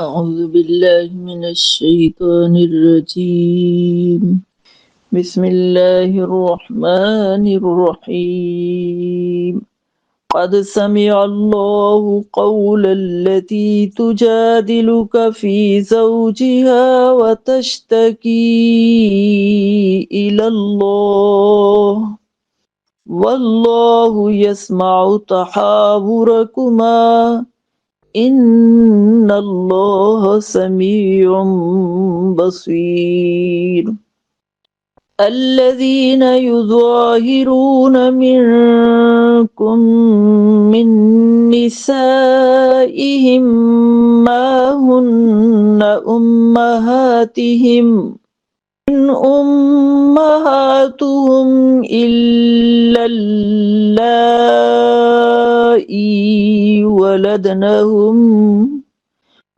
أعوذ بالله من الشيطان الرجيم. بسم الله الرحمن الرحيم. قد سمع الله قول التي تجادلك في زوجها وتشتكي إلى الله والله يسمع تحاوركما إن الله سميع بصير. الذين يظاهرون منكم من نسائهم ما هن أمهاتهم إن أمهاتهم إلا اللائي ولدنهم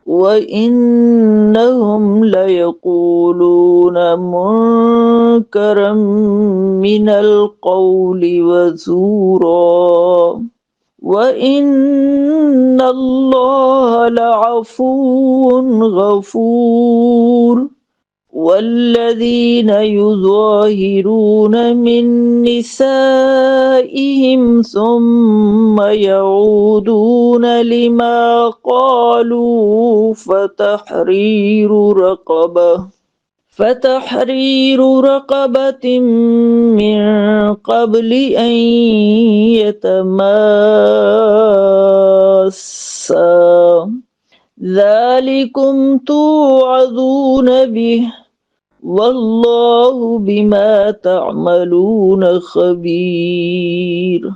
وإنهم ليقولون منكرا من القول وزورا وإن الله لعفو غفور. والذين يظاهرون من نسائهم ثم يعودون لما قالوا فتحرير رقبة من قبل أن يتماسا ذلكم توعظون به والله بما تعملون خبير.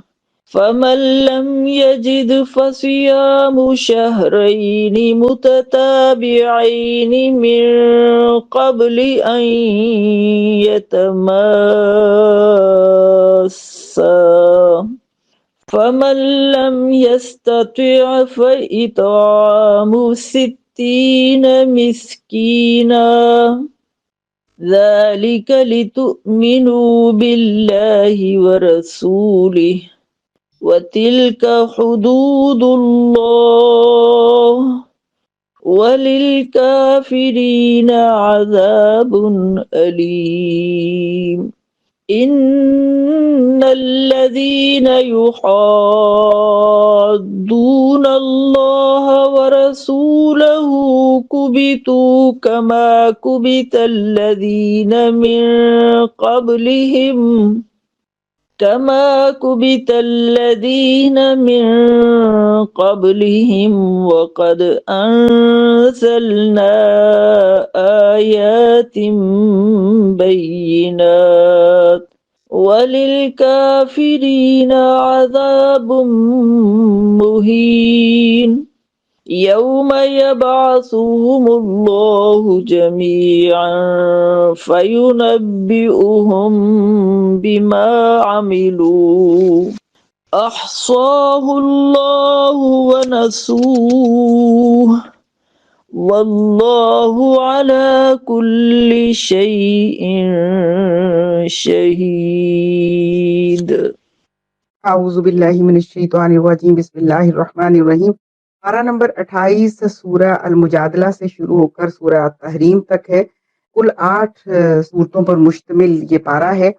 فمن لم يجد فصيام شهرين متتابعين من قبل أن يتماسا فمن لم يستطع فإطعام 60 مسكينا ذلك لتؤمنوا بالله ورسوله وتلك حدود الله وللكافرين عذاب أليم. إن الذين يحادون الله ورسوله كبتوا كما كبت الذين من قبلهم وقد أنزلنا آيات بينات وللكافرين عذاب مهين. يوم يبعثهم الله جميعا فينبئهم بما عملوا أحصاه الله ونسوه والله على كل شيء شهيد. اعوذ باللہ من الشیطان الرجیم بسم اللہ الرحمن الرحیم. پارہ نمبر 28 سورہ المجادلہ سے شروع ہو کر سورہ التحریم تک ہے. کل 8 صورتوں پر مشتمل یہ پارہ ہے.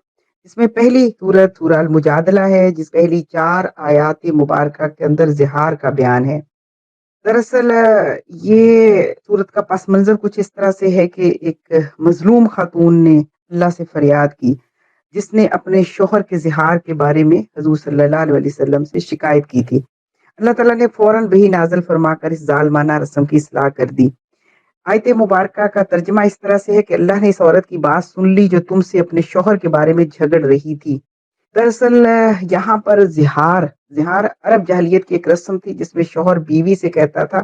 اس میں پہلی صورت سورہ المجادلہ ہے جس پہلی 4 آیات مبارکہ کے اندر زہار کا بیان ہے. دراصل یہ صورت کا پس منظر کچھ اس طرح سے ہے کہ ایک مظلوم خاتون نے اللہ سے فریاد کی جس نے اپنے شوہر کے زہار کے بارے میں حضور صلی اللہ علیہ وسلم سے شکایت کی تھی. اللہ تعالیٰ نے فوراً وحی نازل فرما کر اس ظالمانہ رسم کی اصلاح کر دی. آیت مبارکہ کا ترجمہ اس طرح سے ہے کہ اللہ نے اس عورت کی بات سن لی جو تم سے اپنے شوہر کے بارے میں جھگڑ رہی تھی. دراصل یہاں پر زہار عرب جاہلیت کی ایک رسم تھی جس میں شوہر بیوی سے کہتا تھا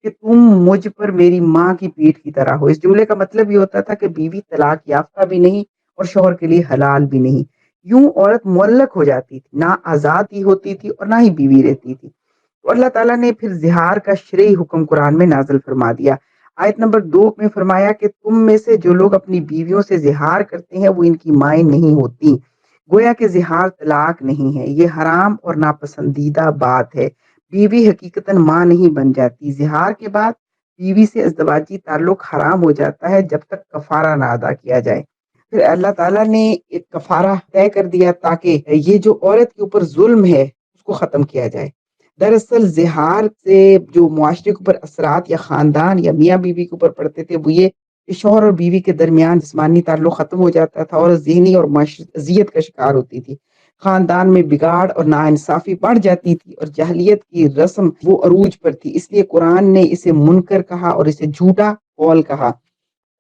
کہ تم مجھ پر میری ماں کی پیٹھ کی طرح ہو. اس جملے کا مطلب یہ ہوتا تھا کہ بیوی طلاق یافتہ بھی نہیں اور شوہر کے لیے حلال بھی نہیں. یوں عورت معلق ہو جاتی تھی، نہ آزاد ہی ہوتی تھی اور نہ ہی بیوی رہتی تھی. تو اللہ تعالیٰ نے پھر زہار کا شرعی حکم قرآن میں نازل فرما دیا. آیت نمبر 2 میں فرمایا کہ تم میں سے جو لوگ اپنی بیویوں سے زہار کرتے ہیں وہ ان کی مائیں نہیں ہوتی. گویا کہ زہار طلاق نہیں ہے، یہ حرام اور ناپسندیدہ بات ہے. بیوی حقیقتاً ماں نہیں بن جاتی. زہار کے بعد بیوی سے ازدواجی تعلق حرام ہو جاتا ہے جب تک کفارہ نہ ادا کیا جائے۔ پھر اللہ تعالیٰ نے ایک کفارہ طے کر دیا تاکہ یہ جو عورت کے اوپر ظلم ہے اس کو ختم کیا جائے۔ دراصل زہار سے جو معاشرے کے اوپر اثرات یا خاندان یا میاں بیوی کے اوپر پڑتے تھے وہ یہ کہ شوہر اور بیوی کے درمیان جسمانی تعلق ختم ہو جاتا تھا اور ذہنی اور معاشرتی اذیت کا شکار ہوتی تھی، خاندان میں بگاڑ اور ناانصافی بڑھ جاتی تھی اور جاہلیت کی رسم وہ عروج پر تھی، اس لیے قرآن نے اسے منکر کہا اور اسے جھوٹا قول کہا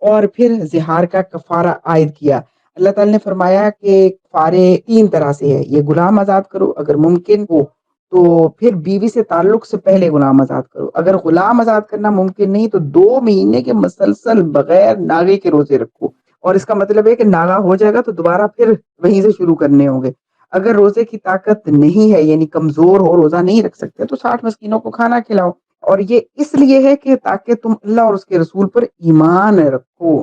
اور پھر زہار کا کفارہ عائد کیا۔ اللہ تعالیٰ نے فرمایا کہ کفارے 3 طرح سے ہے، یہ غلام آزاد کرو اگر ممکن ہو تو، پھر بیوی سے تعلق سے پہلے غلام آزاد کرو، اگر غلام آزاد کرنا ممکن نہیں تو 2 مہینے کے مسلسل بغیر ناغے کے روزے رکھو، اور اس کا مطلب ہے کہ ناغا ہو جائے گا تو دوبارہ پھر وہیں سے شروع کرنے ہوں گے۔ اگر روزے کی طاقت نہیں ہے یعنی کمزور ہو روزہ نہیں رکھ سکتے تو 60 مسکینوں کو کھانا کھلاؤ، اور یہ اس لیے ہے کہ تاکہ تم اللہ اور اس کے رسول پر ایمان رکھو۔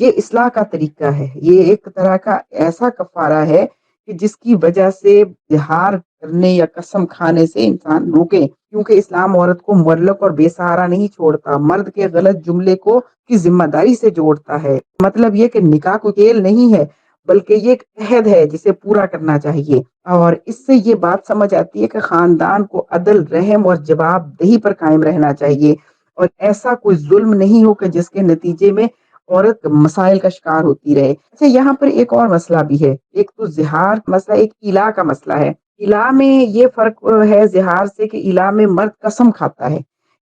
یہ اصلاح کا طریقہ ہے، یہ ایک طرح کا ایسا کفارہ ہے کہ جس کی وجہ سے زہار کرنے یا قسم کھانے سے انسان روکے، کیونکہ اسلام عورت کو معلق اور بے سہارا نہیں چھوڑتا، مرد کے غلط جملے کو کی ذمہ داری سے جوڑتا ہے۔ مطلب یہ کہ نکاح کوئی کھیل نہیں ہے بلکہ یہ ایک عہد ہے جسے پورا کرنا چاہیے، اور اس سے یہ بات سمجھ آتی ہے کہ خاندان کو عدل، رحم اور جواب دہی پر قائم رہنا چاہیے، اور ایسا کوئی ظلم نہیں ہو کہ جس کے نتیجے میں عورت مسائل کا شکار ہوتی رہے۔ اچھا، یہاں پر ایک اور مسئلہ بھی ہے، ایک تو زہار مسئلہ، ایک ایلا کا مسئلہ ہے۔ ایلا میں یہ فرق ہے زہار سے کہ ایلا میں مرد قسم کھاتا ہے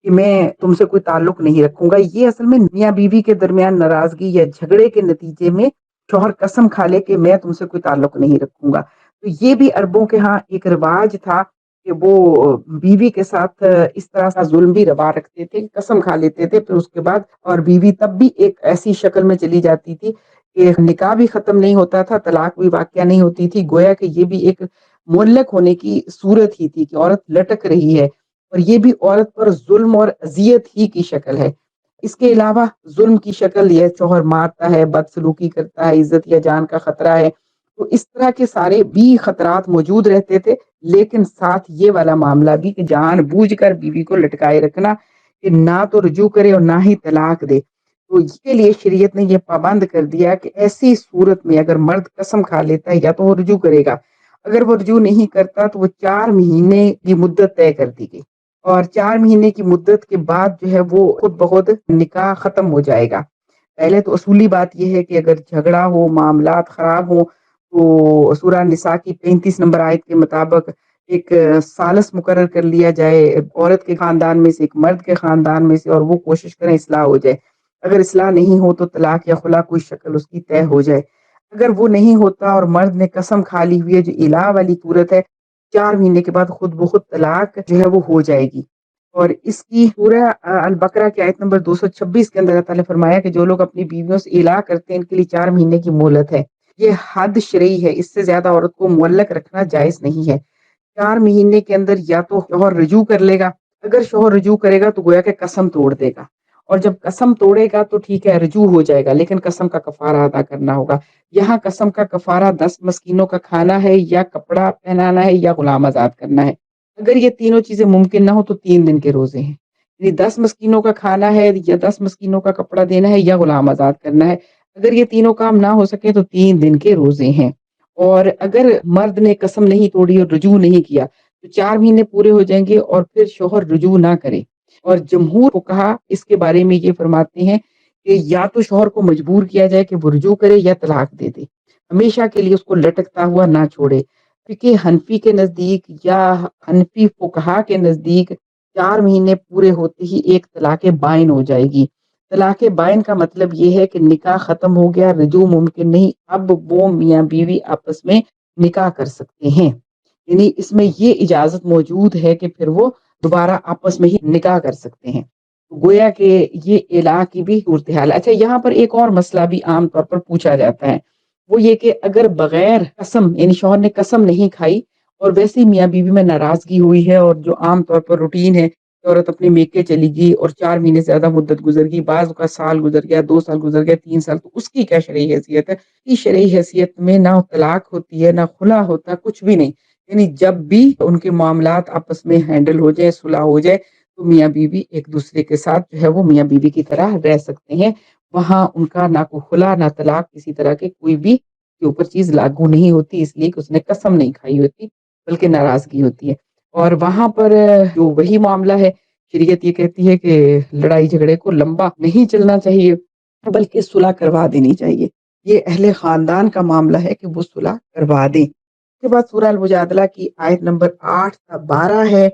کہ میں تم سے کوئی تعلق نہیں رکھوں گا، یہ اصل میں میاں بیوی کے درمیان ناراضگی یا جھگڑے کے نتیجے میں شوہر قسم کھا لے کہ میں تم سے کوئی تعلق نہیں رکھوں گا۔ تو یہ بھی عربوں کے ہاں ایک رواج تھا کہ وہ بیوی کے ساتھ اس طرح کا ظلم بھی روا رکھتے تھے، قسم کھا لیتے تھے، پھر اس کے بعد اور بیوی تب بھی ایک ایسی شکل میں چلی جاتی تھی کہ نکاح بھی ختم نہیں ہوتا تھا، طلاق بھی واقعہ نہیں ہوتی تھی، گویا کہ یہ بھی ایک معلق ہونے کی صورت ہی تھی کہ عورت لٹک رہی ہے، اور یہ بھی عورت پر ظلم اور اذیت ہی کی شکل ہے۔ اس کے علاوہ ظلم کی شکل یہ شوہر مارتا ہے، بدسلوکی کرتا ہے، عزت یا جان کا خطرہ ہے، تو اس طرح کے سارے بھی خطرات موجود رہتے تھے، لیکن ساتھ یہ والا معاملہ بھی کہ جان بوجھ کر بیوی کو لٹکائے رکھنا کہ نہ تو رجوع کرے اور نہ ہی طلاق دے، تو اس کے لیے شریعت نے یہ پابند کر دیا کہ ایسی صورت میں اگر مرد قسم کھا لیتا ہے یا تو وہ رجوع کرے گا، اگر وہ رجوع نہیں کرتا تو وہ 4 مہینے کی مدت طے کر دی گئی، اور 4 مہینے کی مدت کے بعد جو ہے وہ خود بخود نکاح ختم ہو جائے گا۔ پہلے تو اصولی بات یہ ہے کہ اگر جھگڑا ہو، معاملات خراب ہوں تو سورہ نساء کی 35 نمبر آیت کے مطابق ایک ثالث مقرر کر لیا جائے، عورت کے خاندان میں سے ایک مرد کے خاندان میں سے، اور وہ کوشش کریں اصلاح ہو جائے۔ اگر اصلاح نہیں ہو تو طلاق یا خلا کوئی شکل اس کی طے ہو جائے۔ اگر وہ نہیں ہوتا اور مرد نے قسم کھا لی ہوئی ہے جو الہ والی صورت ہے، 4 مہینے کے بعد خود بخود طلاق جو ہے وہ ہو جائے گی۔ اور اس کی سورہ البقرہ کی آیت نمبر 226 کے اندر اللہ تعالیٰ نے فرمایا کہ جو لوگ اپنی بیویوں سے الہ کرتے ہیں ان کے لیے 4 مہینے کی مہلت ہے، یہ حد شرعی ہے، اس سے زیادہ عورت کو معلق رکھنا جائز نہیں ہے۔ 4 مہینے کے اندر یا تو شوہر رجوع کر لے گا، اگر شوہر رجوع کرے گا تو گویا کہ قسم توڑ دے گا، اور جب قسم توڑے گا تو ٹھیک ہے رجوع ہو جائے گا، لیکن قسم کا کفارہ ادا کرنا ہوگا۔ یہاں قسم کا کفارہ 10 مسکینوں کا کھانا ہے، یا کپڑا پہنانا ہے، یا غلام آزاد کرنا ہے۔ اگر یہ تینوں چیزیں ممکن نہ ہو تو 3 دن کے روزے ہیں، یعنی 10 مسکینوں کا کھانا ہے، یا 10 مسکینوں کا کپڑا دینا ہے، یا غلام آزاد کرنا ہے۔ اگر یہ تینوں کام نہ ہو سکے تو 3 دن کے روزے ہیں، اور اگر مرد نے قسم نہیں توڑی اور رجوع نہیں کیا تو 4 مہینے پورے ہو جائیں گے، اور پھر شوہر رجوع نہ کرے۔ اور جمہور فقہا اس کے بارے میں یہ فرماتے ہیں کہ یا تو شوہر کو مجبور کیا جائے کہ وہ رجوع کرے یا طلاق دے دے، ہمیشہ کے لیے اس کو لٹکتا ہوا نہ چھوڑے، کیونکہ حنفی کے نزدیک یا حنفی فقہا کے نزدیک 4 مہینے پورے ہوتے ہی ایک طلاق بائن ہو جائے گی۔ طلاق بائن کا مطلب یہ ہے کہ نکاح ختم ہو گیا، رجوع ممکن نہیں، اب وہ میاں بیوی آپس میں نکاح کر سکتے ہیں، یعنی اس میں یہ اجازت موجود ہے کہ پھر وہ دوبارہ آپس میں ہی نکاح کر سکتے ہیں، گویا کہ یہ الہ کی بھی صورتحال ہے۔ اچھا، یہاں پر ایک اور مسئلہ بھی عام طور پر پوچھا جاتا ہے، وہ یہ کہ اگر بغیر قسم، یعنی شوہر نے قسم نہیں کھائی اور ویسے ہی میاں بیوی میں ناراضگی ہوئی ہے، اور جو عام طور پر روٹین ہے کہ عورت اپنے میکے چلی گئی اور 4 مہینے سے زیادہ مدت گزر گئی، بعض کا سال گزر گیا، 2 سال گزر گیا، 3 سال، تو اس کی کیا شرعی حیثیت ہے؟ اس شرعی حیثیت میں نہ طلاق ہوتی ہے، نہ خلا ہوتا، کچھ بھی نہیں، یعنی جب بھی ان کے معاملات آپس میں ہینڈل ہو جائے، صلح ہو جائے، تو میاں بیوی ایک دوسرے کے ساتھ جو ہے وہ میاں بیوی کی طرح رہ سکتے ہیں، وہاں ان کا نہ کوئی خلا نہ طلاق کسی طرح کے کوئی بھی کے اوپر چیز لاگو نہیں ہوتی، اس لیے کہ اس نے قسم نہیں کھائی ہوتی بلکہ ناراضگی ہوتی ہے۔ اور وہاں پر جو وہی معاملہ ہے، شریعت یہ کہتی ہے کہ لڑائی جھگڑے کو لمبا نہیں چلنا چاہیے بلکہ صلح کروا دینی چاہیے۔ یہ اہل خاندان کا معاملہ ہے کہ وہ صلح کروا دیں۔ اس کے بعد سورہ المجادلہ کی آیت نمبر 8 تا 12 ہے،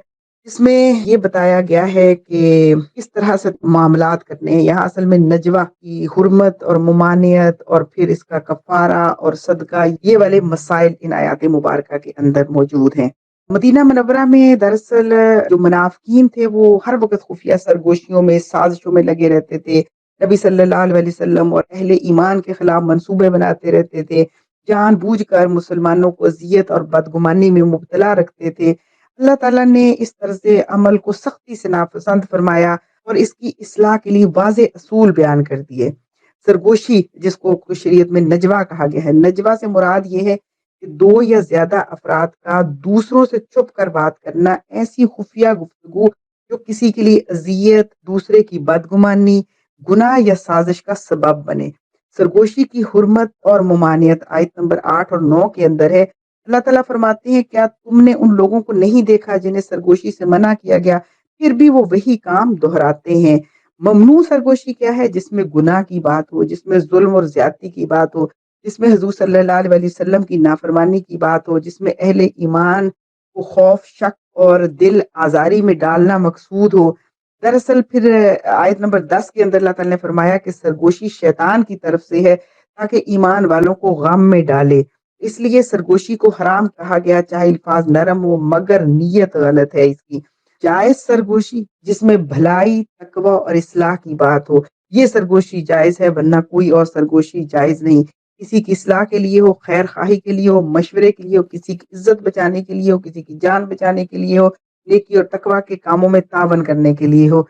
جس میں یہ بتایا گیا ہے کہ کس طرح سے معاملات کرنے ہیں۔ یہاں اصل میں نجوہ کی حرمت اور ممانعت اور پھر اس کا کفارہ اور صدقہ، یہ والے مسائل ان آیات مبارکہ کے اندر موجود ہیں۔ مدینہ منورہ میں دراصل جو منافقین تھے وہ ہر وقت خفیہ سرگوشیوں میں، سازشوں میں لگے رہتے تھے، نبی صلی اللہ علیہ وسلم اور اہل ایمان کے خلاف منصوبے بناتے رہتے تھے، جان بوجھ کر مسلمانوں کو اذیت اور بدگمانی میں مبتلا رکھتے تھے۔ اللہ تعالیٰ نے اس طرز عمل کو سختی سے ناپسند فرمایا اور اس کی اصلاح کے لیے واضح اصول بیان کر دیے۔ سرگوشی، جس کو شریعت میں نجوہ کہا گیا ہے، نجوہ سے مراد یہ ہے کہ دو یا زیادہ افراد کا دوسروں سے چھپ کر بات کرنا، ایسی خفیہ گفتگو جو کسی کے لیے اذیت، دوسرے کی بدگمانی، گناہ یا سازش کا سبب بنے۔ سرگوشی کی حرمت اور ممانعت آیت نمبر 8 اور 9 کے اندر ہے۔ اللہ تعالیٰ فرماتے ہیں، کیا تم نے ان لوگوں کو نہیں دیکھا جنہیں سرگوشی سے منع کیا گیا، پھر بھی وہ وہی کام دہراتے ہیں۔ ممنوع سرگوشی کیا ہے؟ جس میں گناہ کی بات ہو، جس میں ظلم اور زیادتی کی بات ہو، جس میں حضور صلی اللہ علیہ وسلم کی نافرمانی کی بات ہو، جس میں اہل ایمان کو خوف، شک اور دل آزاری میں ڈالنا مقصود ہو۔ دراصل پھر آیت نمبر 10 کے اندر اللہ تعالیٰ نے فرمایا کہ سرگوشی شیطان کی طرف سے ہے تاکہ ایمان والوں کو غم میں ڈالے، اس لیے سرگوشی کو حرام کہا گیا، چاہے الفاظ نرم ہو مگر نیت غلط ہے اس کی۔ جائز سرگوشی جس میں بھلائی، تقوی اور اصلاح کی بات ہو، یہ سرگوشی جائز ہے، ورنہ کوئی اور سرگوشی جائز نہیں۔ کسی کی اصلاح کے لیے ہو، خیر خواہی کے لیے ہو، مشورے کے لیے ہو، کسی کی عزت بچانے کے لیے ہو، کسی کی جان بچانے کے لیے ہو، نیکی اور تقوی کے کاموں میں تعاون کرنے کے لیے ہو۔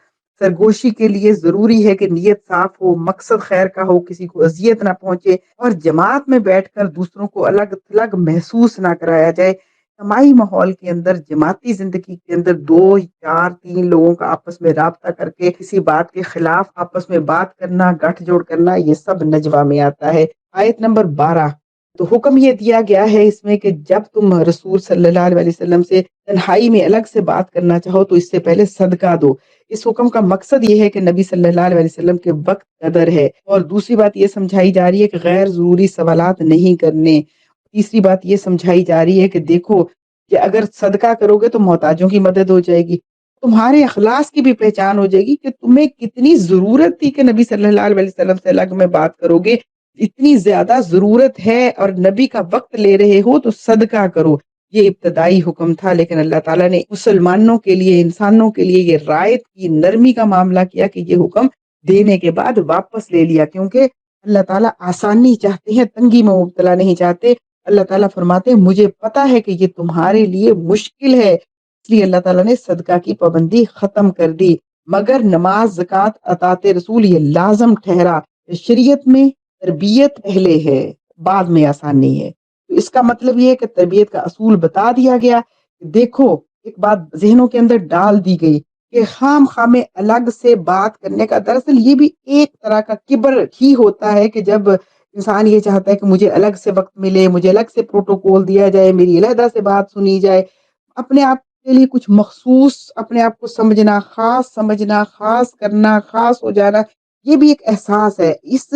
سرگوشی کے لیے ضروری ہے کہ نیت صاف ہو، مقصد خیر کا ہو، کسی کو اذیت نہ پہنچے اور جماعت میں بیٹھ کر دوسروں کو الگ تھلگ محسوس نہ کرایا جائے۔ اجتماعی ماحول کے اندر، جماعتی زندگی کے اندر 2، 4، 3 لوگوں کا آپس میں رابطہ کر کے کسی بات کے خلاف آپس میں بات کرنا، گٹھ جوڑ کرنا، یہ سب نجوہ میں آتا ہے۔ آیت نمبر 12، تو حکم یہ دیا گیا ہے اس میں کہ جب تم رسول صلی اللہ علیہ وسلم سے تنہائی میں الگ سے بات کرنا چاہو تو اس سے پہلے صدقہ دو۔ اس حکم کا مقصد یہ ہے کہ نبی صلی اللہ علیہ وسلم کے وقت قدر ہے، اور دوسری بات یہ سمجھائی جا رہی ہے کہ غیر ضروری سوالات نہیں کرنے۔ تیسری بات یہ سمجھائی جا رہی ہے کہ دیکھو کہ اگر صدقہ کرو گے تو محتاجوں کی مدد ہو جائے گی، تمہارے اخلاص کی بھی پہچان ہو جائے گی کہ تمہیں کتنی ضرورت تھی کہ نبی صلی اللہ علیہ وسلم سے الگ میں بات کرو گے، اتنی زیادہ ضرورت ہے اور نبی کا وقت لے رہے ہو تو صدقہ کرو۔ یہ ابتدائی حکم تھا، لیکن اللہ تعالیٰ نے مسلمانوں کے لیے، انسانوں کے لیے یہ رعایت کی، نرمی کا معاملہ کیا کہ یہ حکم دینے کے بعد واپس لے لیا، کیونکہ اللہ تعالیٰ آسانی چاہتے ہیں، تنگی میں مبتلا نہیں چاہتے۔ اللہ تعالیٰ فرماتے ہیں مجھے پتا ہے کہ یہ تمہارے لیے مشکل ہے، اس لیے اللہ تعالیٰ نے صدقہ کی پابندی ختم کر دی، مگر نماز، زکوٰۃ، اطاعت رسول یہ لازم ٹھہرا۔ شریعت میں تربیت پہلے ہے، بعد میں آسانی ہے۔ تو اس کا مطلب یہ ہے کہ تربیت کا اصول بتا دیا گیا۔ دیکھو، ایک بات ذہنوں کے اندر ڈال دی گئی کہ خام خامے الگ سے بات کرنے کا، دراصل یہ بھی ایک طرح کا کبر ہی ہوتا ہے کہ جب انسان یہ چاہتا ہے کہ مجھے الگ سے وقت ملے، مجھے الگ سے پروٹوکول دیا جائے، میری علیحدہ سے بات سنی جائے، اپنے آپ کے لیے کچھ مخصوص، اپنے آپ کو سمجھنا، خاص کرنا، خاص ہو جانا، یہ بھی ایک احساس ہے۔ اس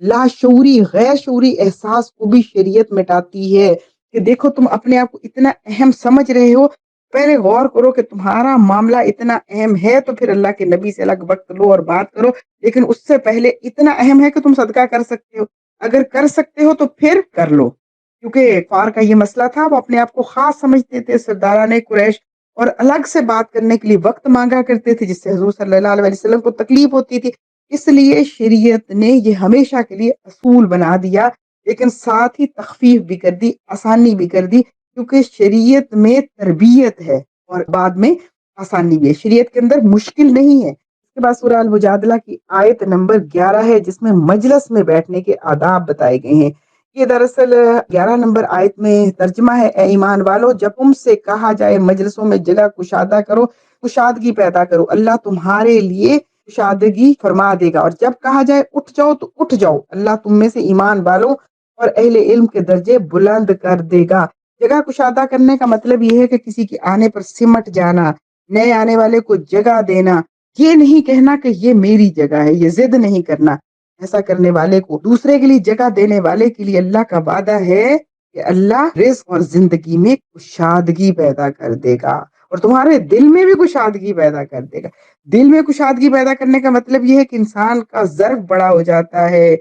لاشعوری، غیر شعوری احساس کو بھی شریعت مٹاتی ہے کہ دیکھو تم اپنے آپ کو اتنا اہم سمجھ رہے ہو، پہلے غور کرو کہ تمہارا معاملہ اتنا اہم ہے تو پھر اللہ کے نبی سے الگ وقت لو اور بات کرو، لیکن اس سے پہلے اتنا اہم ہے کہ تم صدقہ کر سکتے ہو، اگر کر سکتے ہو تو پھر کر لو۔ کیونکہ کفار کا یہ مسئلہ تھا، وہ اپنے آپ کو خاص سمجھتے تھے، سرداران قریش، اور الگ سے بات کرنے کے لیے وقت مانگا کرتے تھے، جس سے حضور صلی اللہ علیہ وسلم کو تکلیف ہوتی تھی۔ اس لیے شریعت نے یہ ہمیشہ کے لیے اصول بنا دیا، لیکن ساتھ ہی تخفیف بھی کر دی، آسانی بھی کر دی، کیونکہ شریعت میں تربیت ہے اور بعد میں آسانی بھی ہے، شریعت کے اندر مشکل نہیں ہے۔ اس کے بعد سورہ المجادلہ کی آیت نمبر 11 ہے، جس میں مجلس میں بیٹھنے کے آداب بتائے گئے ہیں۔ یہ دراصل 11 نمبر آیت میں ترجمہ ہے، اے ایمان والو، جب تم سے کہا جائے مجلسوں میں جگہ کشادہ کرو کشادگی پیدا کرو، اللہ تمہارے لیے کشادگی فرما دے گا۔ اور جب کہا جائے اٹھ جاؤ تو اٹھ جاؤ، اللہ تم میں سے ایمان والوں اور اہل علم کے درجے بلند کر دے گا۔ جگہ کشادہ کرنے کا مطلب یہ ہے کہ کسی کے آنے پر سمٹ جانا، نئے آنے والے کو جگہ دینا، یہ نہیں کہنا کہ یہ میری جگہ ہے، یہ ضد نہیں کرنا۔ ایسا کرنے والے کو، دوسرے کے لیے جگہ دینے والے کے لیے اللہ کا وعدہ ہے کہ اللہ رزق اور زندگی میں کشادگی پیدا کر دے گا، اور تمہارے دل میں بھی کشادگی پیدا کر دے گا۔ دل میں کشادگی پیدا کرنے کا مطلب یہ ہے کہ انسان کا ظرف بڑا ہو جاتا ہے،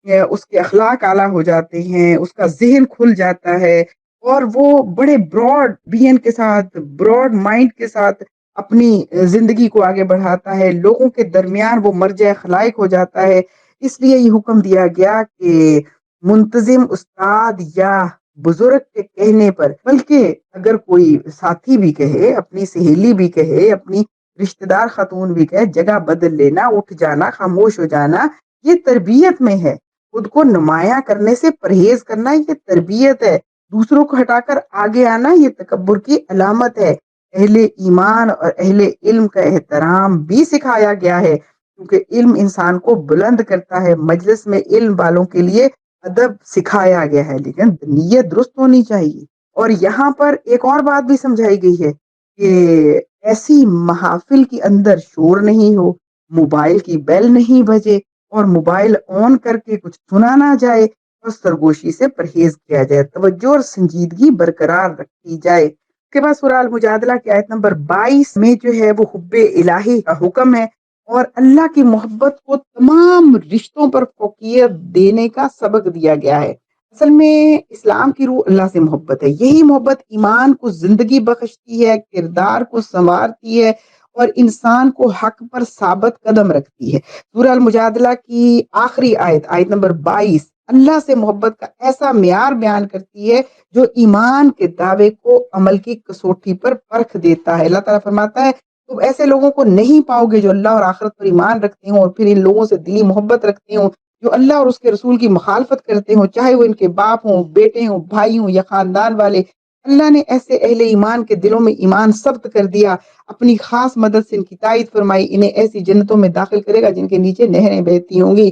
اس کے اخلاق اعلیٰ ہو جاتے ہیں، اس کا ذہن کھل جاتا ہے، اور وہ بڑے براڈ بین کے ساتھ، براڈ مائنڈ کے ساتھ اپنی زندگی کو آگے بڑھاتا ہے، لوگوں کے درمیان وہ مرجع خلائق ہو جاتا ہے۔ اس لیے یہ حکم دیا گیا کہ منتظم استاد یا بزرگ کے کہنے پر، بلکہ اگر کوئی ساتھی بھی کہے، اپنی سہیلی بھی کہے، اپنی رشتہ دار خاتون بھی کہے، جگہ بدل لینا، اٹھ جانا، خاموش ہو جانا، یہ تربیت میں ہے۔ خود کو نمایاں کرنے سے پرہیز کرنا یہ تربیت ہے۔ دوسروں کو ہٹا کر آگے آنا یہ تکبر کی علامت ہے۔ اہل ایمان اور اہل علم کا احترام بھی سکھایا گیا ہے، کیونکہ علم انسان کو بلند کرتا ہے۔ مجلس میں علم والوں کے لیے ادب سکھایا گیا ہے، لیکن نیت درست ہونی چاہیے۔ اور یہاں پر ایک اور بات بھی سمجھائی گئی ہے کہ ایسی محافل کے اندر شور نہیں ہو، موبائل کی بیل نہیں بجے، اور موبائل آن کر کے کچھ سنا نہ جائے، اور سرگوشی سے پرہیز کیا جائے، توجہ اور سنجیدگی برقرار رکھی جائے۔ اس کے بعد سورہ المجادلہ کی آیت نمبر 22 میں جو ہے وہ حب الہی کا حکم ہے، اور اللہ کی محبت کو تمام رشتوں پر فوقیت دینے کا سبق دیا گیا ہے۔ اصل میں اسلام کی روح اللہ سے محبت ہے، یہی محبت ایمان کو زندگی بخشتی ہے، کردار کو سنوارتی ہے، اور انسان کو حق پر ثابت قدم رکھتی ہے۔ سورہ المجادلہ کی آخری آیت، آیت نمبر 22، اللہ سے محبت کا ایسا معیار بیان کرتی ہے جو ایمان کے دعوے کو عمل کی کسوٹی پر پرکھ دیتا ہے۔ اللہ تعالیٰ فرماتا ہے تم ایسے لوگوں کو نہیں پاؤ گے جو اللہ اور آخرت پر ایمان رکھتے ہوں، اور پھر ان لوگوں سے دلی محبت رکھتے ہوں جو اللہ اور اس کے رسول کی مخالفت کرتے ہوں، چاہے وہ ان کے باپ ہوں، بیٹے ہوں، بھائی ہوں یا خاندان والے۔ اللہ نے ایسے اہل ایمان کے دلوں میں ایمان ثبت کر دیا، اپنی خاص مدد سے ان کی تائید فرمائی، انہیں ایسی جنتوں میں داخل کرے گا جن کے نیچے نہریں بہتی ہوں گی۔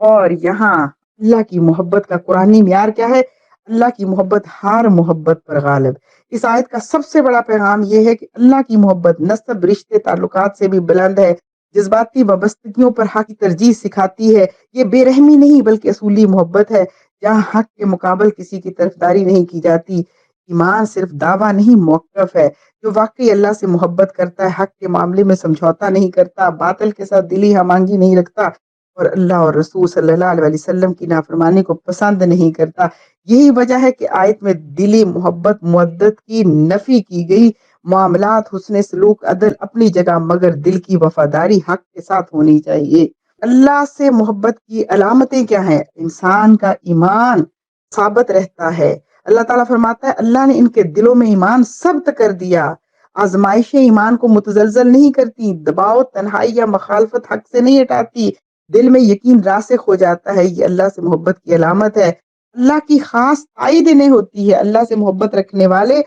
اور یہاں اللہ کی محبت کا قرآنی معیار کیا ہے؟ اللہ کی محبت ہر محبت پر غالب۔ اس آیت کا سب سے بڑا پیغام یہ ہے کہ اللہ کی محبت نسب، رشتے، تعلقات سے بھی بلند ہے، جذباتی وابستگیوں پر حق کی ترجیح سکھاتی ہے۔ یہ بے رحمی نہیں بلکہ اصولی محبت ہے، جہاں حق کے مقابل کسی کی طرفداری نہیں کی جاتی۔ ایمان صرف دعویٰ نہیں، موقف ہے۔ جو واقعی اللہ سے محبت کرتا ہے حق کے معاملے میں سمجھوتا نہیں کرتا، باطل کے ساتھ دلی ہمانگی نہیں رکھتا، اور اللہ اور رسول صلی اللہ علیہ وسلم کی نافرمانی کو پسند نہیں کرتا۔ یہی وجہ ہے کہ آیت میں دلی محبت مودت کی نفی کی گئی۔ معاملات، حسن سلوک، عدل اپنی جگہ، مگر دل کی وفاداری حق کے ساتھ ہونی چاہیے۔ اللہ سے محبت کی علامتیں کیا ہیں؟ انسان کا ایمان ثابت رہتا ہے۔ اللہ تعالیٰ فرماتا ہے اللہ نے ان کے دلوں میں ایمان ثبت کر دیا۔ آزمائشیں ایمان کو متزلزل نہیں کرتی، دباؤ، تنہائی یا مخالفت حق سے نہیں ہٹاتی، دل میں یقین راسخ ہو جاتا ہے۔ یہ اللہ سے محبت کی علامت ہے۔ اللہ کی خاص تائید انہیں ہوتی ہے۔ اللہ سے محبت رکھنے والے،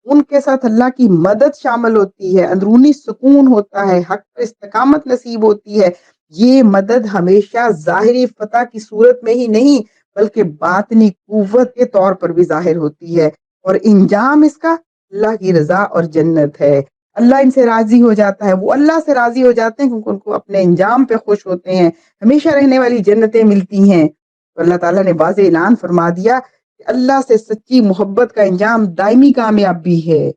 ان کے ساتھ اللہ کی مدد شامل ہوتی ہے، اندرونی سکون ہوتا ہے، حق پر استقامت نصیب ہوتی ہے۔ یہ مدد ہمیشہ ظاہری فتح کی صورت میں ہی نہیں بلکہ باطنی قوت کے طور پر بھی ظاہر ہوتی ہے، اور انجام اس کا اللہ کی رضا اور جنت ہے۔ اللہ ان سے راضی ہو جاتا ہے، وہ اللہ سے راضی ہو جاتے ہیں کیونکہ ان کو اپنے انجام پہ خوش ہوتے ہیں، ہمیشہ رہنے والی جنتیں ملتی ہیں۔ تو اللہ تعالیٰ نے واضح اعلان فرما دیا کہ اللہ سے سچی محبت کا انجام دائمی کامیابی ہے۔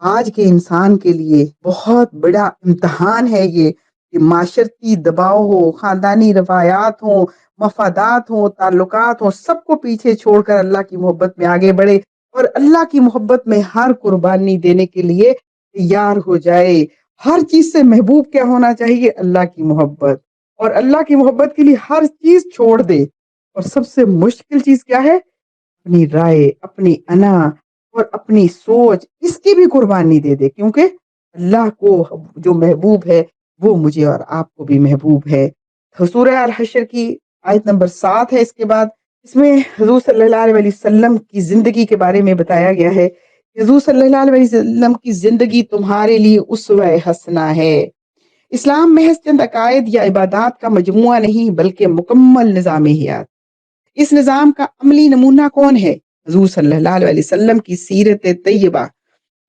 آج کے انسان کے لیے بہت بڑا امتحان ہے یہ کہ معاشرتی دباؤ ہو، خاندانی روایات ہوں، مفادات ہوں، تعلقات ہوں، سب کو پیچھے چھوڑ کر اللہ کی محبت میں آگے بڑھے، اور اللہ کی محبت میں ہر قربانی دینے کے لیے تیار ہو جائے۔ ہر چیز سے محبوب کیا ہونا چاہیے؟ اللہ کی محبت، اور اللہ کی محبت کے لیے ہر چیز چھوڑ دے۔ اور سب سے مشکل چیز کیا ہے؟ اپنی رائے، اپنی انا اور اپنی سوچ، اس کی بھی قربانی دے دے، کیونکہ اللہ کو جو محبوب ہے وہ مجھے اور آپ کو بھی محبوب ہے۔ سورہ الحشر کی آیت نمبر 7 ہے اس کے بعد، اس میں حضور صلی اللہ علیہ وسلم کی زندگی کے بارے میں بتایا گیا ہے حضور صلی اللہ علیہ وسلم کی زندگی تمہارے لیے اسوہ حسنہ ہے۔ اسلام محض چند عقائد یا عبادات کا مجموعہ نہیں بلکہ مکمل نظام حیات۔ اس نظام کا عملی نمونہ کون ہے؟ حضور صلی اللہ علیہ وسلم کی سیرت طیبہ۔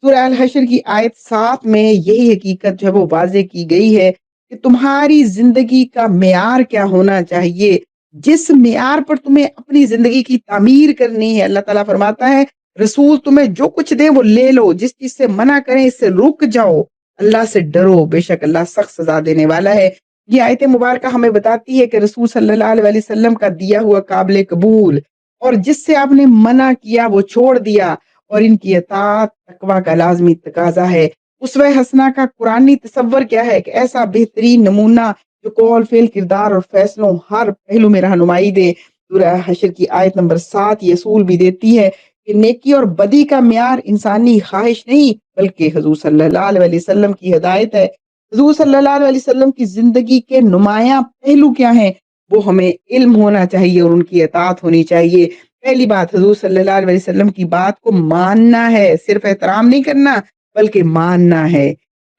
سورہ الحشر کی آیت 7 میں یہی حقیقت جو ہے وہ واضح کی گئی ہے کہ تمہاری زندگی کا معیار کیا ہونا چاہیے، جس معیار پر تمہیں اپنی زندگی کی تعمیر کرنی ہے۔ اللہ تعالیٰ فرماتا ہے رسول تمہیں جو کچھ دے وہ لے لو، جس چیز سے منع کریں اس سے رک جاؤ، اللہ سے ڈرو، بے شک اللہ سخت سزا دینے والا ہے۔ یہ آیت مبارکہ ہمیں بتاتی ہے کہ رسول صلی اللہ علیہ وسلم کا دیا ہوا قابل قبول، اور جس سے آپ نے منع کیا وہ چھوڑ دیا، اور ان کی اطاعت تقویٰ کا لازمی تقاضا ہے۔ اسوہ حسنہ کا قرآنی تصور کیا ہے کہ ایسا بہترین نمونہ جو قول فعل کردار اور فیصلوں ہر پہلو میں رہنمائی دے۔ سورہ حشر کی آیت نمبر 7 یہ اصول بھی دیتی ہے کہ نیکی اور بدی کا معیار انسانی خواہش نہیں بلکہ حضور صلی اللہ علیہ وسلم کی ہدایت ہے۔ حضور صلی اللہ علیہ وسلم کی زندگی کے نمایاں پہلو کیا ہیں؟ وہ ہمیں علم ہونا چاہیے اور ان کی اطاعت ہونی چاہیے۔ پہلی بات، حضور صلی اللہ علیہ وسلم کی بات کو ماننا ہے، صرف احترام نہیں کرنا بلکہ ماننا ہے،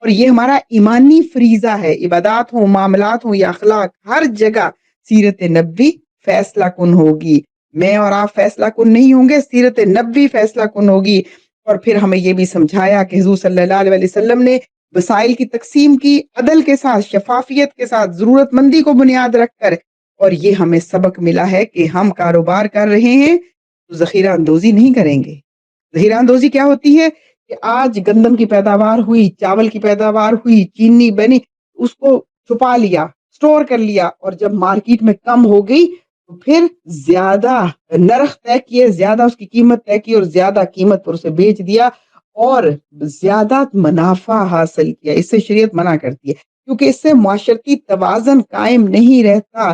اور یہ ہمارا ایمانی فریضہ ہے۔ عبادات ہوں، معاملات ہوں یا اخلاق، ہر جگہ سیرت نبوی فیصلہ کن ہوگی۔ میں اور آپ فیصلہ کن نہیں ہوں گے، سیرت نبوی فیصلہ کن ہوگی۔ اور پھر ہمیں یہ بھی سمجھایا کہ حضور صلی اللہ علیہ وسلم نے وسائل کی تقسیم کی عدل کے ساتھ، شفافیت کے ساتھ، ضرورت مندی کو بنیاد رکھ کر، اور یہ ہمیں سبق ملا ہے کہ ہم کاروبار کر رہے ہیں تو ذخیرہ اندوزی نہیں کریں گے۔ ذخیرہ اندوزی کیا ہوتی ہے کہ آج گندم کی پیداوار ہوئی، چاول کی پیداوار ہوئی، چینی بنی، اس کو چھپا لیا، سٹور کر لیا، اور جب مارکیٹ میں کم ہو گئی تو پھر زیادہ نرخ طے کیے، زیادہ اس کی قیمت طے کی اور زیادہ قیمت پر اسے بیچ دیا اور زیادہ منافع حاصل کیا۔ اس سے شریعت منع کرتی ہے کیونکہ اس سے معاشرتی توازن قائم نہیں رہتا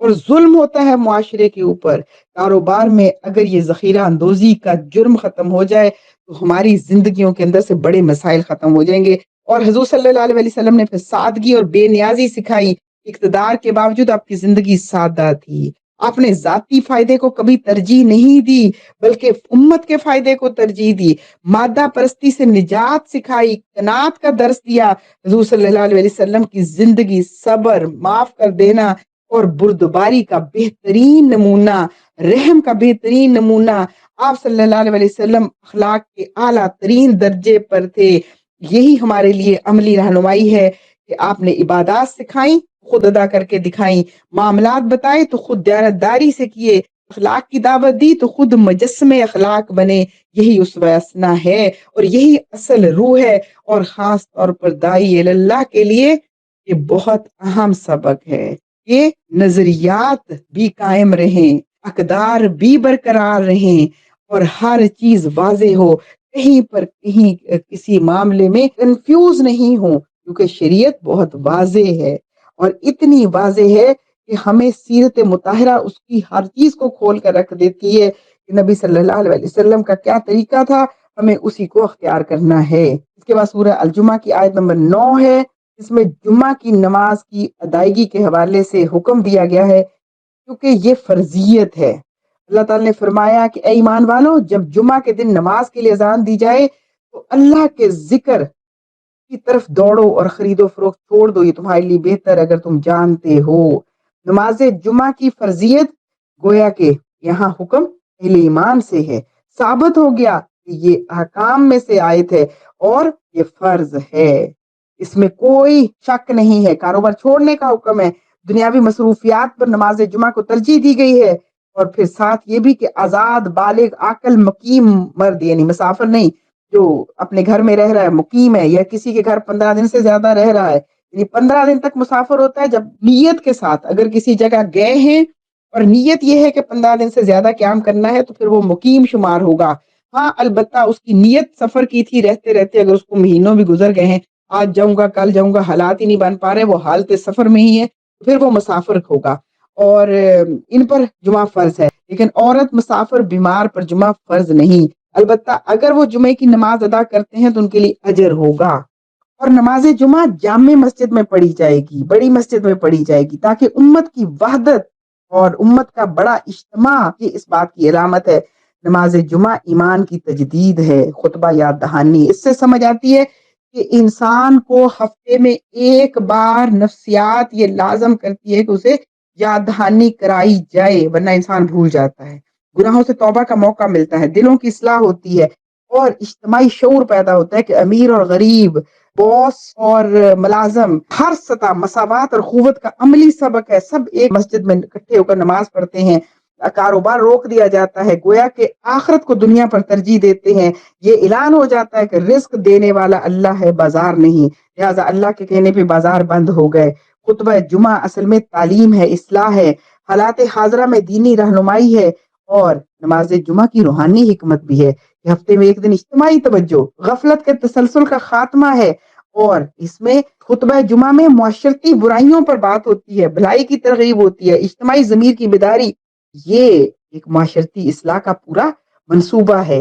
اور ظلم ہوتا ہے معاشرے کے اوپر۔ کاروبار میں اگر یہ ذخیرہ اندوزی کا جرم ختم ہو جائے تو ہماری زندگیوں کے اندر سے بڑے مسائل ختم ہو جائیں گے۔ اور حضور صلی اللہ علیہ وسلم نے پھر سادگی اور بے نیازی سکھائی۔ اقتدار کے باوجود آپ کی زندگی سادہ تھی۔ آپ نے ذاتی فائدے کو کبھی ترجیح نہیں دی بلکہ امت کے فائدے کو ترجیح دی۔ مادہ پرستی سے نجات سکھائی، قناعت کا درس دیا۔ حضور صلی اللہ علیہ وسلم کی زندگی صبر، معاف کر دینا اور بردباری کا بہترین نمونہ، رحم کا بہترین نمونہ۔ آپ صلی اللہ علیہ وسلم اخلاق کے اعلیٰ ترین درجے پر تھے۔ یہی ہمارے لیے عملی رہنمائی ہے کہ آپ نے عبادات سکھائیں، خود ادا کر کے دکھائیں، معاملات بتائے تو خود دیانتداری سے کیے، اخلاق کی دعوت دی تو خود مجسمے اخلاق بنے۔ یہی اسوہ حسنہ ہے اور یہی اصل روح ہے، اور خاص طور پر داعی اللہ کے لیے یہ بہت اہم سبق ہے کہ نظریات بھی قائم رہیں، اقدار بھی برقرار رہیں اور ہر چیز واضح ہو، کہیں پر کہیں کسی معاملے میں کنفیوز نہیں ہو، کیونکہ شریعت بہت واضح ہے اور اتنی واضح ہے کہ ہمیں سیرت مطہرہ اس کی ہر چیز کو کھول کر رکھ دیتی ہے کہ نبی صلی اللہ علیہ وسلم کا کیا طریقہ تھا، ہمیں اسی کو اختیار کرنا ہے۔ اس کے بعد سورہ الجمعہ کی آیت نمبر 9 ہے، اس میں جمعہ کی نماز کی ادائیگی کے حوالے سے حکم دیا گیا ہے کیونکہ یہ فرضیت ہے۔ اللہ تعالیٰ نے فرمایا کہ اے ایمان والو، جب جمعہ کے دن نماز کے لیے اذان دی جائے تو اللہ کے ذکر کی طرف دوڑو اور خرید و فروخت چھوڑ دو، یہ تمہارے لیے بہتر اگر تم جانتے ہو۔ نماز جمعہ کی فرضیت گویا کہ یہاں حکم اہل ایمان سے ہے، ثابت ہو گیا کہ یہ احکام میں سے آیت ہے اور یہ فرض ہے، اس میں کوئی شک نہیں ہے۔ کاروبار چھوڑنے کا حکم ہے، دنیاوی مصروفیات پر نماز جمعہ کو ترجیح دی گئی ہے، اور پھر ساتھ یہ بھی کہ آزاد بالغ عاقل مقیم مرد، یعنی مسافر نہیں، جو اپنے گھر میں رہ رہا ہے، مقیم ہے، یا کسی کے گھر 15 دن سے زیادہ رہ رہا ہے، یعنی 15 دن تک مسافر ہوتا ہے جب نیت کے ساتھ اگر کسی جگہ گئے ہیں اور نیت یہ ہے کہ 15 دن سے زیادہ قیام کرنا ہے تو پھر وہ مقیم شمار ہوگا۔ ہاں البتہ اس کی نیت سفر کی تھی، رہتے رہتے اگر اس کو مہینوں بھی گزر گئے ہیں، آج جاؤں گا کل جاؤں گا، حالات ہی نہیں بن پا رہے، وہ حالت سفر میں ہی ہے، پھر وہ مسافر ہوگا، اور ان پر جمعہ فرض ہے۔ لیکن عورت، مسافر، بیمار پر جمعہ فرض نہیں، البتہ اگر وہ جمعے کی نماز ادا کرتے ہیں تو ان کے لیے اجر ہوگا۔ اور نماز جمعہ جامع مسجد میں پڑھی جائے گی، بڑی مسجد میں پڑھی جائے گی، تاکہ امت کی وحدت اور امت کا بڑا اجتماع یہ اس بات کی علامت ہے۔ نماز جمعہ ایمان کی تجدید ہے، خطبہ یاد دہانی۔ اس سے سمجھ آتی ہے کہ انسان کو ہفتے میں ایک بار نفسیات یہ لازم کرتی ہے کہ اسے یاد دہانی کرائی جائے، ورنہ انسان بھول جاتا ہے۔ گناہوں سے توبہ کا موقع ملتا ہے، دلوں کی اصلاح ہوتی ہے اور اجتماعی شعور پیدا ہوتا ہے کہ امیر اور غریب، باس اور ملازم، ہر سطح مساوات اور قوت کا عملی سبق ہے۔ سب ایک مسجد میں اکٹھے ہو کر نماز پڑھتے ہیں، کاروبار روک دیا جاتا ہے، گویا کہ آخرت کو دنیا پر ترجیح دیتے ہیں۔ یہ اعلان ہو جاتا ہے کہ رزق دینے والا اللہ ہے، بازار نہیں، لہٰذا اللہ کے کہنے پہ بازار بند ہو گئے۔ خطبہ جمعہ اصل میں تعلیم ہے، اصلاح ہے، حالات حاضرہ میں دینی رہنمائی ہے، اور نماز جمعہ کی روحانی حکمت بھی ہے کہ ہفتے میں ایک دن اجتماعی توجہ، غفلت کے تسلسل کا خاتمہ ہے، اور اس میں خطبہ جمعہ میں معاشرتی برائیوں پر بات ہوتی ہے، بھلائی کی ترغیب ہوتی ہے، اجتماعی ضمیر کی بیداری۔ یہ ایک معاشرتی اصلاح کا پورا منصوبہ ہے۔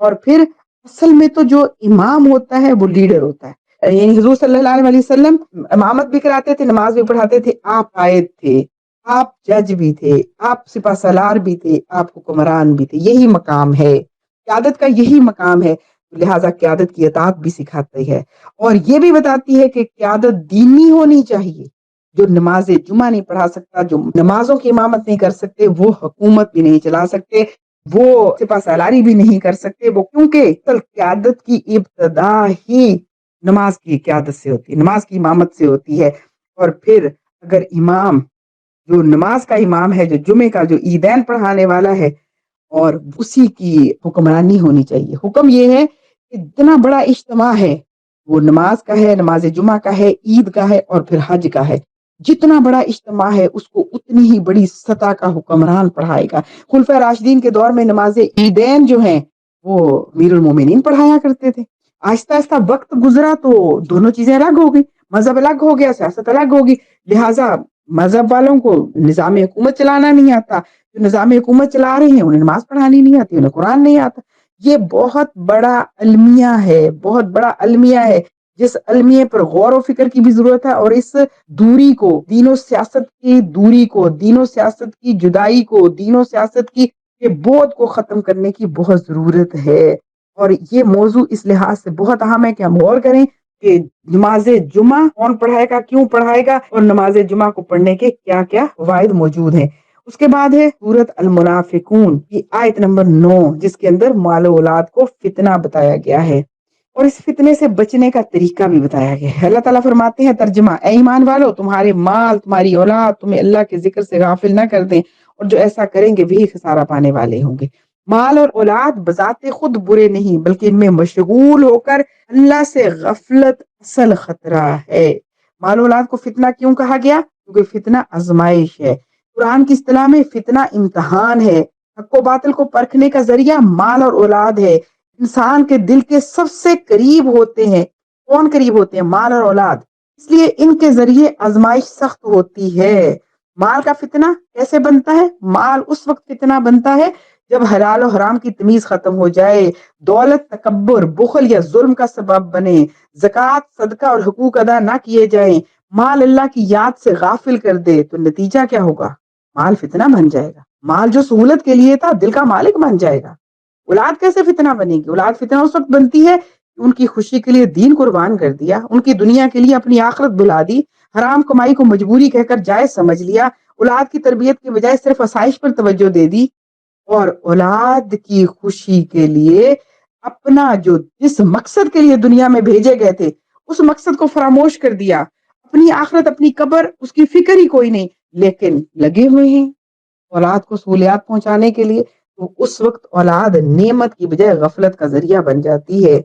اور پھر اصل میں تو جو امام ہوتا ہے وہ لیڈر ہوتا ہے، یعنی حضور صلی اللہ علیہ وسلم امامت بھی کراتے تھے، نماز بھی پڑھاتے تھے، آپ قائد تھے، آپ جج بھی تھے، آپ سپہ سالار بھی تھے، آپ حکمران بھی تھے۔ یہی مقام ہے قیادت کا، یہی مقام ہے، لہٰذا قیادت کی اطاعت بھی سکھاتی ہے اور یہ بھی بتاتی ہے کہ قیادت دینی ہونی چاہیے۔ جو نماز جمعہ نہیں پڑھا سکتا، جو نمازوں کی امامت نہیں کر سکتے، وہ حکومت بھی نہیں چلا سکتے، وہ سپہ سالاری بھی نہیں کر سکتے، وہ کیونکہ قیادت کی ابتدا ہی نماز کی قیادت سے ہوتی ہے، نماز کی امامت سے ہوتی ہے۔ اور پھر اگر امام جو نماز کا امام ہے، جو جمعے کا، جو عیدین پڑھانے والا ہے، اور اسی کی حکمرانی ہونی چاہیے۔ حکم یہ ہے کہ اتنا بڑا اجتماع ہے، وہ نماز کا ہے، نماز جمعہ کا ہے، عید کا ہے اور پھر حج کا ہے، جتنا بڑا اجتماع ہے اس کو اتنی ہی بڑی سطح کا حکمران پڑھائے گا۔ خلفائے راشدین کے دور میں نماز عیدین جو ہیں وہ امیر المومنین پڑھایا کرتے تھے۔ آہستہ آہستہ وقت گزرا تو دونوں چیزیں الگ ہو گئی، مذہب الگ ہو گیا، سیاست الگ ہوگی، لہٰذا مذہب والوں کو نظام حکومت چلانا نہیں آتا، جو نظام حکومت چلا رہے ہیں انہیں نماز پڑھانی نہیں آتی، انہیں قرآن نہیں آتا۔ یہ بہت بڑا المیہ ہے، بہت بڑا المیہ ہے، جس المیہ پر غور و فکر کی بھی ضرورت ہے، اور اس دوری کو، دین و سیاست کی دوری کو، دین و سیاست کی جدائی کو، دین و سیاست کی بعد کو ختم کرنے کی بہت ضرورت ہے۔ اور یہ موضوع اس لحاظ سے بہت اہم ہے کہ ہم غور کریں کہ نماز جمعہ کون پڑھائے گا، کیوں پڑھائے گا، اور نماز جمعہ کو پڑھنے کے کیا کیا فوائد موجود ہیں۔ اس کے بعد ہے سورۃ المنافقون کی آیت نمبر 9، جس کے اندر مال و اولاد کو فتنہ بتایا گیا ہے اور اس فتنے سے بچنے کا طریقہ بھی بتایا گیا ہے۔ اللہ تعالیٰ فرماتے ہیں ترجمہ: اے ایمان والو، تمہارے مال، تمہاری اولاد تمہیں اللہ کے ذکر سے غافل نہ کر دیں، اور جو ایسا کریں گے وہی خسارہ پانے والے ہوں گے۔ مال اور اولاد بذات خود برے نہیں، بلکہ ان میں مشغول ہو کر اللہ سے غفلت اصل خطرہ ہے۔ مال و اولاد کو فتنہ کیوں کہا گیا؟ کیونکہ فتنہ آزمائش ہے۔ قرآن کی اصطلاح میں فتنہ امتحان ہے۔ حق و باطل کو پرکھنے کا ذریعہ مال اور اولاد ہے۔ انسان کے دل کے سب سے قریب ہوتے ہیں، کون قریب ہوتے ہیں؟ مال اور اولاد، اس لیے ان کے ذریعے آزمائش سخت ہوتی ہے۔ مال کا فتنہ کیسے بنتا ہے؟ مال اس وقت فتنہ بنتا ہے جب حلال و حرام کی تمیز ختم ہو جائے، دولت تکبر، بخل یا ظلم کا سبب بنے، زکوٰۃ، صدقہ اور حقوق ادا نہ کیے جائیں، مال اللہ کی یاد سے غافل کر دے، تو نتیجہ کیا ہوگا؟ مال فتنہ بن جائے گا۔ مال جو سہولت کے لیے تھا دل کا مالک بن جائے گا۔ اولاد کیسے فتنہ بنے گی؟ اولاد فتنہ اس وقت بنتی ہے ان کی خوشی کے لیے دین قربان کر دیا، ان کی دنیا کے لیے اپنی آخرت بھلا دی، حرام کمائی کو مجبوری کہہ کر جائز سمجھ لیا، اولاد کی تربیت کے بجائے صرف آسائش پر توجہ دے دی، اور اولاد کی خوشی کے لیے اپنا جو جس مقصد کے لیے دنیا میں بھیجے گئے تھے اس مقصد کو فراموش کر دیا۔ اپنی آخرت، اپنی قبر، اس کی فکر ہی کوئی نہیں، لیکن لگے ہوئے ہیں اولاد کو سہولیات پہنچانے کے لیے، تو اس وقت اولاد نعمت کی بجائے غفلت کا ذریعہ بن جاتی ہے۔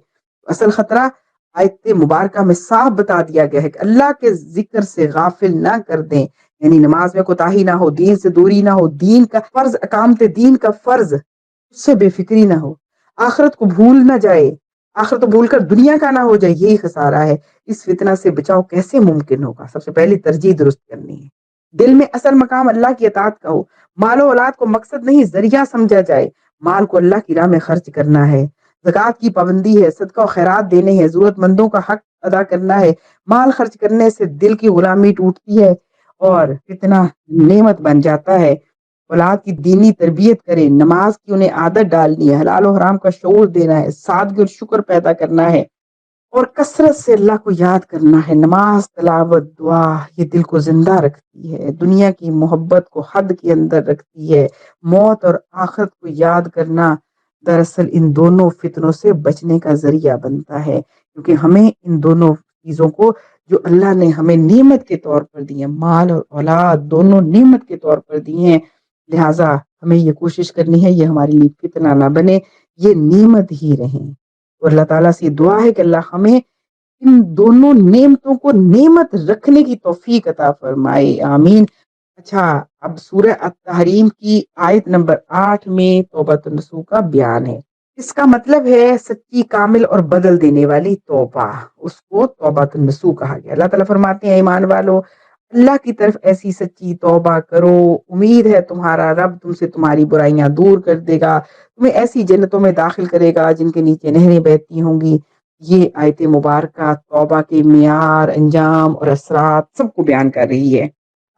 اصل خطرہ آیت مبارکہ میں صاف بتا دیا گیا ہے کہ اللہ کے ذکر سے غافل نہ کر دیں، یعنی نماز میں کوتاہی نہ ہو، دین سے دوری نہ ہو، دین کا فرض، اقامت دین کا فرض، اس سے بے فکری نہ ہو، آخرت کو بھول نہ جائے، آخرت کو بھول کر دنیا کا نہ ہو جائے، یہی خسارہ ہے۔ اس فتنہ سے بچاؤ کیسے ممکن ہوگا؟ سب سے پہلی ترجیح درست کرنی ہے، دل میں اصل مقام اللہ کی اطاعت کا ہو، مال و اولاد کو مقصد نہیں ذریعہ سمجھا جائے، مال کو اللہ کی راہ میں خرچ کرنا ہے، زکوٰۃ کی پابندی ہے، صدقہ و خیرات دینے ہیں، ضرورت مندوں کا حق ادا کرنا ہے۔ مال خرچ کرنے سے دل کی غلامی ٹوٹتی ہے اور فتنہ نعمت بن جاتا ہے۔ اولاد کی دینی تربیت کریں، نماز کی انہیں عادت ڈالنی ہے، حلال و حرام کا شعور دینا ہے، سادگی اور شکر پیدا کرنا ہے، اور کثرت سے اللہ کو یاد کرنا ہے۔ نماز، تلاوت، دعا یہ دل کو زندہ رکھتی ہے، دنیا کی محبت کو حد کے اندر رکھتی ہے۔ موت اور آخرت کو یاد کرنا دراصل ان دونوں فتنوں سے بچنے کا ذریعہ بنتا ہے، کیونکہ ہمیں ان دونوں چیزوں کو جو اللہ نے ہمیں نعمت کے طور پر دی ہیں، مال اور اولاد دونوں نعمت کے طور پر دی ہیں، لہٰذا ہمیں یہ کوشش کرنی ہے یہ ہمارے لیے فتنہ نہ بنے، یہ نعمت ہی رہیں۔ اور اللہ تعالیٰ سے دعا ہے کہ اللہ ہمیں ان دونوں نعمتوں کو نعمت رکھنے کی توفیق عطا فرمائے، آمین۔ اچھا، اب سورہ التحریم کی آیت نمبر 8 میں توبۃ النصوح کا بیان ہے۔ اس کا مطلب ہے سچی، کامل اور بدل دینے والی توبہ، اس کو توبۃ النصوح کہا گیا۔ اللہ تعالیٰ فرماتے ہیں ایمان والو، اللہ کی طرف ایسی سچی توبہ کرو، امید ہے تمہارا رب تم سے تمہاری برائیاں دور کر دے گا، تمہیں ایسی جنتوں میں داخل کرے گا جن کے نیچے نہریں بہتی ہوں گی۔ یہ آیت مبارکہ توبہ کے معیار، انجام اور اثرات سب کو بیان کر رہی ہے۔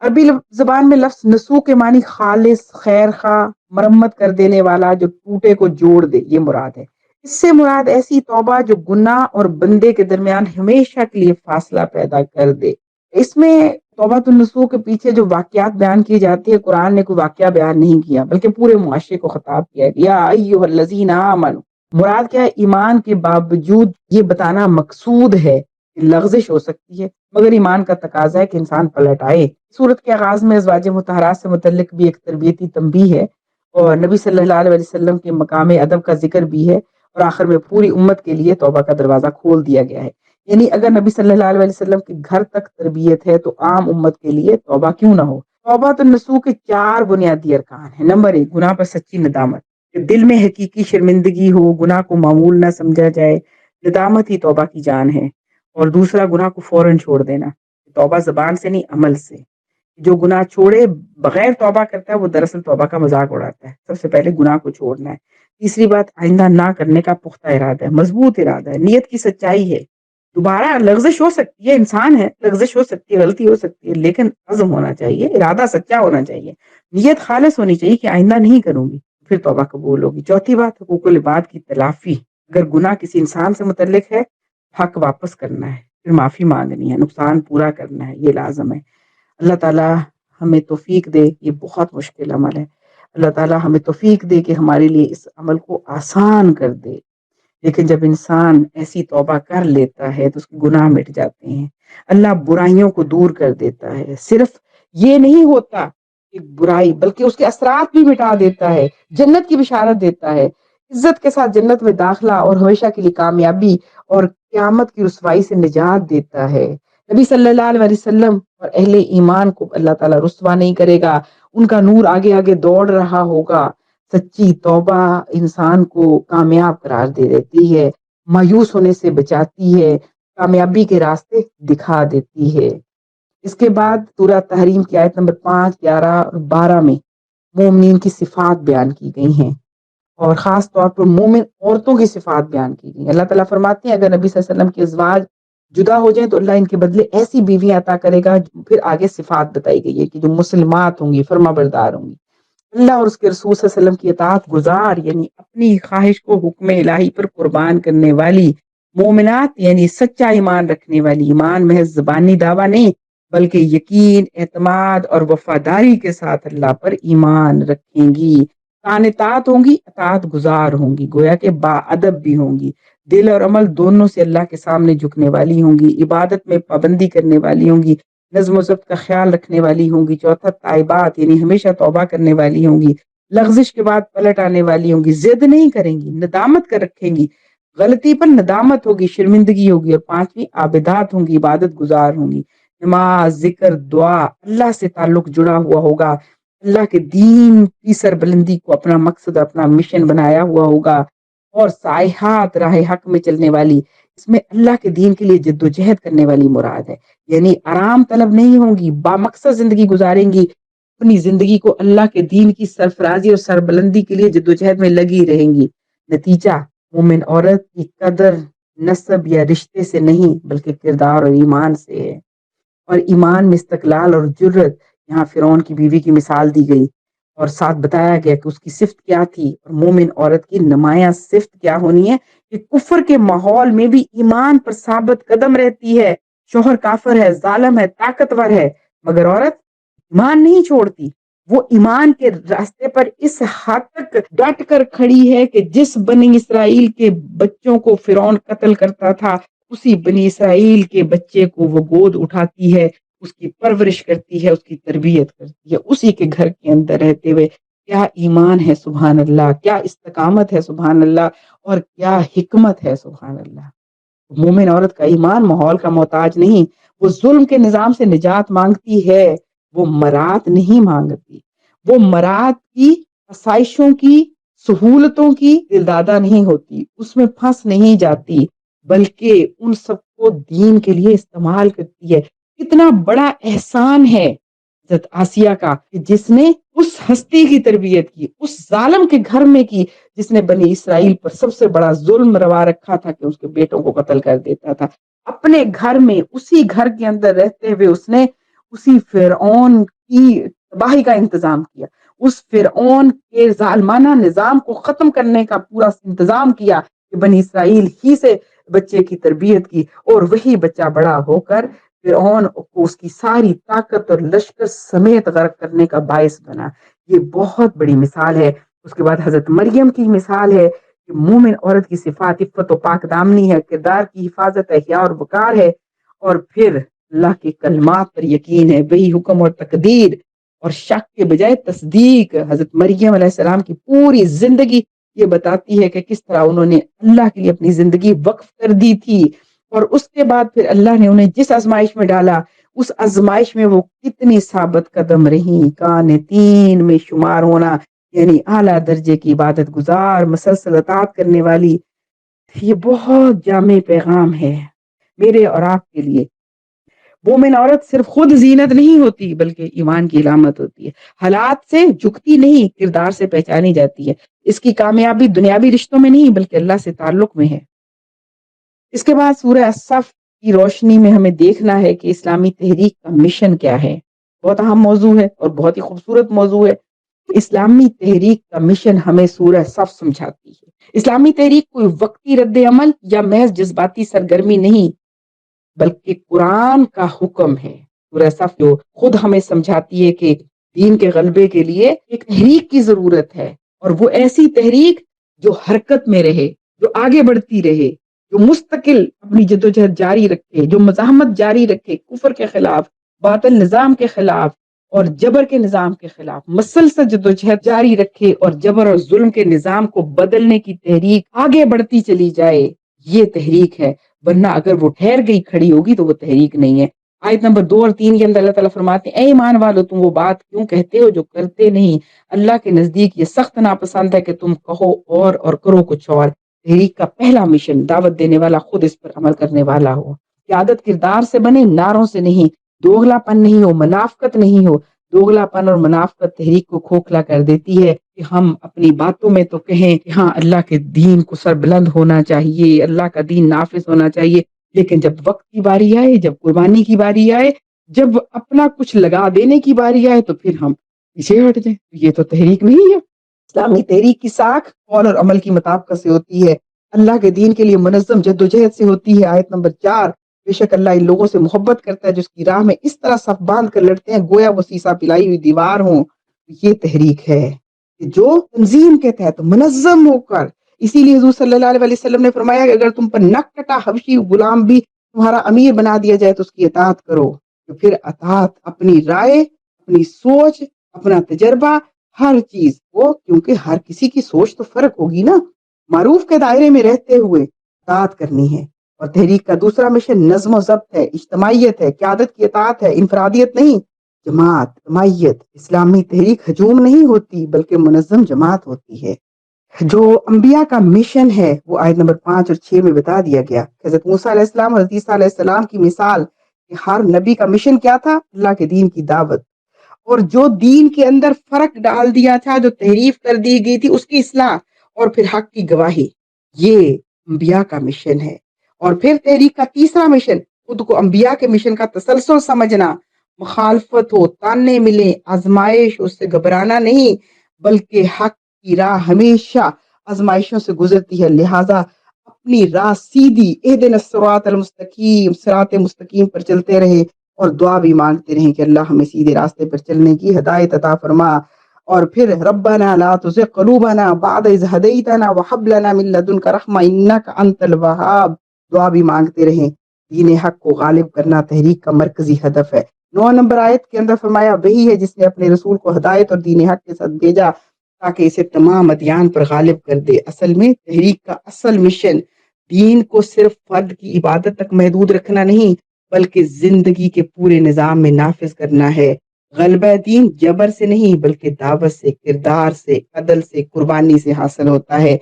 عربی زبان میں لفظ نصوح کے معنی خالص، خیر خواہ، مرمت کر دینے والا، جو ٹوٹے کو جوڑ دے، یہ مراد ہے۔ اس سے مراد ایسی توبہ جو گناہ اور بندے کے درمیان ہمیشہ کے لیے فاصلہ پیدا کر دے۔ اس میں توبۃ النصوح کے پیچھے جو واقعات بیان کیے جاتے ہیں، قرآن نے کوئی واقعہ بیان نہیں کیا بلکہ پورے معاشرے کو خطاب کیا ہے، یا ایھا الذین آمنوا۔ مراد کیا ہے؟ ایمان کے باوجود یہ بتانا مقصود ہے کہ لغزش ہو سکتی ہے، مگر ایمان کا تقاضا ہے کہ انسان پلٹ آئے۔ سورت کے آغاز میں ازواج مطہرات سے متعلق بھی ایک تربیتی تنبیہ ہے، اور نبی صلی اللہ علیہ وسلم کے مقام ادب کا ذکر بھی ہے، اور آخر میں پوری امت کے لیے توبہ کا دروازہ کھول دیا گیا ہے۔ یعنی اگر نبی صلی اللہ علیہ وسلم کے گھر تک تربیت ہے تو عام امت کے لیے توبہ کیوں نہ ہو۔ توبۃ النصوح کے 4 بنیادی ارکان ہیں۔ نمبر 1، گناہ پر سچی ندامت، کہ دل میں حقیقی شرمندگی ہو، گناہ کو معمول نہ سمجھا جائے، ندامت ہی توبہ کی جان ہے۔ اور دوسرا، گناہ کو فوراً چھوڑ دینا، توبہ زبان سے نہیں عمل سے۔ جو گناہ چھوڑے بغیر توبہ کرتا ہے وہ دراصل توبہ کا مذاق اڑاتا ہے۔ سب سے پہلے گناہ کو چھوڑنا ہے۔ تیسری بات، آئندہ نہ کرنے کا پختہ ارادہ ہے، مضبوط ارادہ ہے، نیت کی سچائی ہے۔ دوبارہ لغزش ہو سکتی ہے، انسان ہے، لغزش ہو سکتی ہے، غلطی ہو سکتی ہے، لیکن عزم ہونا چاہیے، ارادہ سچا ہونا چاہیے، نیت خالص ہونی چاہیے کہ آئندہ نہیں کروں گی، پھر توبہ قبول ہوگی۔ چوتھی بات، حقوق العباد کی تلافی۔ اگر گناہ کسی انسان سے متعلق ہے، حق واپس کرنا ہے، پھر معافی مانگنی ہے، نقصان پورا کرنا ہے، یہ لازم ہے۔ اللہ تعالیٰ ہمیں توفیق دے، یہ بہت مشکل عمل ہے، اللہ تعالیٰ ہمیں توفیق دے کہ ہمارے لیے اس عمل کو آسان کر دے۔ لیکن جب انسان ایسی توبہ کر لیتا ہے تو اس کے گناہ مٹ جاتے ہیں، اللہ برائیوں کو دور کر دیتا ہے۔ صرف یہ نہیں ہوتا کہ برائی، بلکہ اس کے اثرات بھی مٹا دیتا ہے، جنت کی بشارت دیتا ہے، عزت کے ساتھ جنت میں داخلہ اور ہمیشہ کے لیے کامیابی اور قیامت کی رسوائی سے نجات دیتا ہے۔ نبی صلی اللہ علیہ وسلم اور اہل ایمان کو اللہ تعالیٰ رسوا نہیں کرے گا، ان کا نور آگے آگے دوڑ رہا ہوگا۔ سچی توبہ انسان کو کامیاب قرار دے دیتی ہے، مایوس ہونے سے بچاتی ہے، کامیابی کے راستے دکھا دیتی ہے۔ اس کے بعد سورہ تحریم کی آیت نمبر 5، 11 اور 12 میں مومنین کی صفات بیان کی گئی ہیں، اور خاص طور پر مومن عورتوں کی صفات بیان کی گئی ہیں۔ اللہ تعالیٰ فرماتے ہیں اگر نبی صلی اللہ علیہ وسلم کے ازواج جدا ہو جائیں تو اللہ ان کے بدلے ایسی بیویاں عطا کرے گا۔ پھر آگے صفات بتائی گئی ہے کہ جو مسلمات ہوں گی، فرما بردار ہوں گی، اللہ اور اس کے رسول صلی اللہ علیہ وسلم کی اطاعت گزار، یعنی اپنی خواہش کو حکم الہی پر قربان کرنے والی، مومنات یعنی سچا ایمان رکھنے والی، ایمان محض زبانی دعویٰ نہیں بلکہ یقین، اعتماد اور وفاداری کے ساتھ اللہ پر ایمان رکھیں گی، قانتات ہوں گی، اطاعت گزار ہوں گی، گویا کہ باادب بھی ہوں گی، دل اور عمل دونوں سے اللہ کے سامنے جھکنے والی ہوں گی، عبادت میں پابندی کرنے والی ہوں گی، نظم و ضبط کا خیال رکھنے والی ہوں گی، چوتھا تائبات یعنی ہمیشہ توبہ کرنے والی ہوں گی، لغزش کے بعد پلٹ آنے والی ہوں گی، ضد نہیں کریں گی، ندامت کر رکھیں گی، غلطی پر ندامت ہوگی، شرمندگی ہوگی، اور پانچویں عابدات ہوں گی، عبادت گزار ہوں گی، نماز، ذکر، دعا، اللہ سے تعلق جڑا ہوا ہوگا، اللہ کے دین کی سربلندی کو اپنا مقصد، اپنا مشن بنایا ہوا ہوگا، اور سائحات راہ حق میں چلنے والی، اس میں اللہ کے دین کے لیے جد و جہد کرنے والی مراد ہے، یعنی آرام طلب نہیں ہوں گی، بامقصد زندگی گزاریں گی، اپنی زندگی کو اللہ کے دین کی سرفرازی اور سربلندی کے لیے جد و جہد میں لگی رہیں گی۔ نتیجہ، مومن عورت کی قدر نسب یا رشتے سے نہیں بلکہ کردار اور ایمان سے ہے، اور ایمان میں استقلال اور جرت، یہاں فرعون کی بیوی کی مثال دی گئی، اور ساتھ بتایا گیا کہ اس کی صفت کیا تھی، اور مومن عورت کی نمایاں صفت کیا ہونی ہے کہ کفر کے ماحول میں بھی ایمان پر ثابت قدم رہتی ہے. شوہر کافر ہے، ظالم ہے، طاقتور ہے، مگر عورت ایمان نہیں چھوڑتی. وہ ایمان کے راستے پر اس حد تک ڈٹ کر کھڑی ہے کہ جس بنی اسرائیل کے بچوں کو فرعون قتل کرتا تھا، اسی بنی اسرائیل کے بچے کو وہ گود اٹھاتی ہے، اس کی پرورش کرتی ہے، اس کی تربیت کرتی ہے، اسی کے گھر کے اندر رہتے ہوئے. کیا ایمان ہے سبحان اللہ، کیا استقامت ہے سبحان اللہ، اور کیا حکمت ہے سبحان اللہ. مومن عورت کا ایمان ماحول کا محتاج نہیں، وہ ظلم کے نظام سے نجات مانگتی ہے، وہ مراد نہیں مانگتی، وہ مراد کی آسائشوں کی سہولتوں کی دلدادہ نہیں ہوتی، اس میں پھنس نہیں جاتی، بلکہ ان سب کو دین کے لیے استعمال کرتی ہے. کتنا بڑا احسان ہے حضرت آسیہ کا کہ جس نے اس ہستی کی تربیت کی، اس ظالم کے گھر میں کی جس نے بنی اسرائیل پر سب سے بڑا ظلم روا رکھا تھا کہ اس کے بیٹوں کو قتل کر دیتا تھا. اپنے گھر میں اسی گھر کے اندر رہتے ہوئے اس نے اسی فرعون کی تباہی کا انتظام کیا، اس فرعون کے ظالمانہ نظام کو ختم کرنے کا پورا انتظام کیا کہ بنی اسرائیل ہی سے بچے کی تربیت کی، اور وہی بچہ بڑا ہو کر فرعون کو اس کی ساری طاقت اور لشکر سمیت غرق کرنے کا باعث بنا. یہ بہت بڑی مثال ہے. اس کے بعد حضرت مریم کی مثال ہے کہ مومن عورت کی صفات عفت و پاک دامنی ہے، کردار کی حفاظت ہے، حیا اور وقار ہے، اور پھر اللہ کے کلمات پر یقین ہے، وہی حکم اور تقدیر، اور شک کے بجائے تصدیق. حضرت مریم علیہ السلام کی پوری زندگی یہ بتاتی ہے کہ کس طرح انہوں نے اللہ کے لیے اپنی زندگی وقف کر دی تھی، اور اس کے بعد پھر اللہ نے انہیں جس آزمائش میں ڈالا اس آزمائش میں وہ کتنی ثابت قدم رہیں. قانتین میں شمار ہونا یعنی اعلیٰ درجے کی عبادت گزار، مسلسل اطاعت کرنے والی. یہ بہت جامع پیغام ہے میرے اور آپ کے لیے. مومن عورت صرف خود زینت نہیں ہوتی بلکہ ایمان کی علامت ہوتی ہے. حالات سے جھکتی نہیں، کردار سے پہچانی جاتی ہے. اس کی کامیابی دنیاوی رشتوں میں نہیں بلکہ اللہ سے تعلق میں ہے. اس کے بعد سورہ الصف کی روشنی میں ہمیں دیکھنا ہے کہ اسلامی تحریک کا مشن کیا ہے. بہت اہم موضوع ہے اور بہت ہی خوبصورت موضوع ہے. اسلامی تحریک کا مشن ہمیں سورہ صف سمجھاتی ہے. اسلامی تحریک کوئی وقتی رد عمل یا محض جذباتی سرگرمی نہیں بلکہ قرآن کا حکم ہے. سورہ صف جو خود ہمیں سمجھاتی ہے کہ دین کے غلبے کے لیے ایک تحریک کی ضرورت ہے، اور وہ ایسی تحریک جو حرکت میں رہے، جو آگے بڑھتی رہے، جو مستقل اپنی جدوجہد جاری رکھے، جو مزاحمت جاری رکھے، کفر کے خلاف، باطل نظام کے خلاف اور جبر کے نظام کے خلاف مسلسل جدوجہد جاری رکھے، اور جبر اور ظلم کے نظام کو بدلنے کی تحریک آگے بڑھتی چلی جائے. یہ تحریک ہے، ورنہ اگر وہ ٹھہر گئی کھڑی ہوگی تو وہ تحریک نہیں ہے. آیت نمبر 2 اور 3 کے اندر اللہ تعالیٰ فرماتے ہیں اے ایمان والو تم وہ بات کیوں کہتے ہو جو کرتے نہیں، اللہ کے نزدیک یہ سخت ناپسند ہے کہ تم کہو اور کرو کچھ اور. تحریک کا پہلا مشن دعوت دینے والا خود اس پر عمل کرنے والا ہو. قیادت کردار سے بنے، نعروں سے نہیں. دوغلا پن نہیں ہو، منافقت نہیں ہو. دوغلا پن اور منافقت تحریک کو کھوکھلا کر دیتی ہے کہ ہم اپنی باتوں میں تو کہیں کہ ہاں اللہ کے دین کو سر بلند ہونا چاہیے، اللہ کا دین نافذ ہونا چاہیے، لیکن جب وقت کی باری آئے، جب قربانی کی باری آئے، جب اپنا کچھ لگا دینے کی باری آئے تو پھر ہم پیچھے ہٹ جائیں. یہ تو تحریک نہیں ہے. اسلامی تحریک کی ساکھ قول اور عمل کی مطابقت سے ہوتی ہے، اللہ کے دین کے لیے منظم جدوجہد سے ہوتی ہے. آیت نمبر 4 بے شک اللہ ان لوگوں سے محبت کرتا ہے جس کی راہ میں اس طرح صف باندھ کر لڑتے ہیں گویا وہ سیسا پلائی ہوئی دیوار ہوں. یہ تحریک ہے جو تنظیم کے تحت منظم ہو کر، اسی لیے حضور صلی اللہ علیہ وسلم نے فرمایا کہ اگر تم پر نک کٹا حبشی غلام بھی تمہارا امیر بنا دیا جائے تو اس کی اطاعت کرو. تو پھر اطاعت اپنی رائے، اپنی سوچ، اپنا تجربہ، ہر چیز وہ، کیونکہ ہر کسی کی سوچ تو فرق ہوگی نا، معروف کے دائرے میں رہتے ہوئے اطاعت کرنی ہے. اور تحریک کا دوسرا مشن نظم و ضبط ہے، اجتماعیت ہے، قیادت کی اطاعت ہے، انفرادیت نہیں. جماعت، جماعیت. اسلامی تحریک ہجوم نہیں ہوتی بلکہ منظم جماعت ہوتی ہے. جو انبیاء کا مشن ہے وہ آیت نمبر 5 اور 6 میں بتا دیا گیا. حضرت موسیٰ علیہ السلام اور حضرت عیسیٰ علیہ السلام کی مثال کہ ہر نبی کا مشن کیا تھا؟ اللہ کے دین کی دعوت، اور جو دین کے اندر فرق ڈال دیا تھا، جو تحریف کر دی گئی تھی اس کی اصلاح، اور پھر حق کی گواہی. یہ انبیاء کا مشن ہے. اور پھر تحریک کا تیسرا مشن خود کو انبیاء کے مشن کا تسلسل سمجھنا، مخالفت ہو، تانے ملیں، آزمائش، اس سے گھبرانا نہیں، بلکہ حق کی راہ ہمیشہ آزمائشوں سے گزرتی ہے، لہذا اپنی راہ سیدھی اہدنا الصراط المستقیم، صراط مستقیم پر چلتے رہے، اور دعا بھی مانگتے رہیں کہ اللہ ہمیں سیدھے راستے پر چلنے کی ہدایت عطا فرما۔ اور پھر ربنا لا تزغ قلوبنا بعد اذ ہدیتنا وہب لنا من لدنک رحمہ انک انت الوہاب، دعا بھی مانگتے رہیں۔ دین حق کو غالب کرنا تحریک کا مرکزی ہدف ہے۔ 9 نمبر آیت کے اندر فرمایا وہی ہے جس نے اپنے رسول کو ہدایت اور دین حق کے ساتھ بھیجا تاکہ اسے تمام ادیان پر غالب کر دے۔ اصل میں تحریک کا اصل مشن دین کو صرف فرد کی عبادت تک محدود رکھنا نہیں، بلکہ زندگی کے پورے نظام میں نافذ کرنا ہے۔ غلبہ دین جبر سے نہیں بلکہ دعوت سے، کردار سے، عدل سے، قربانی سے حاصل ہوتا ہے۔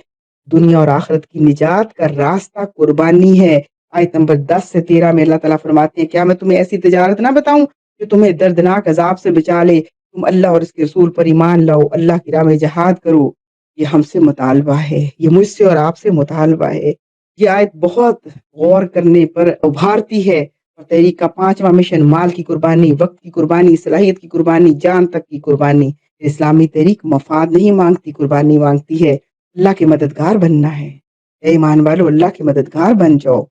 دنیا اور آخرت کی نجات کا راستہ قربانی ہے۔ آیت نمبر 10 سے 13 میں اللہ تعالیٰ فرماتے ہیں کیا میں تمہیں ایسی تجارت نہ بتاؤں جو تمہیں دردناک عذاب سے بچا لے؟ تم اللہ اور اس کے رسول پر ایمان لاؤ، اللہ کی راہ میں جہاد کرو۔ یہ ہم سے مطالبہ ہے، یہ مجھ سے اور آپ سے مطالبہ ہے۔ یہ آیت بہت غور کرنے پر ابھارتی ہے۔ اور تحریک کا 5واں مشن مال کی قربانی، وقت کی قربانی، صلاحیت کی قربانی، جان تک کی قربانی۔ اسلامی تحریک مفاد نہیں مانگتی، قربانی مانگتی ہے۔ اللہ کے مددگار بننا ہے۔ اے ایمان والو، اللہ کے مددگار بن جاؤ۔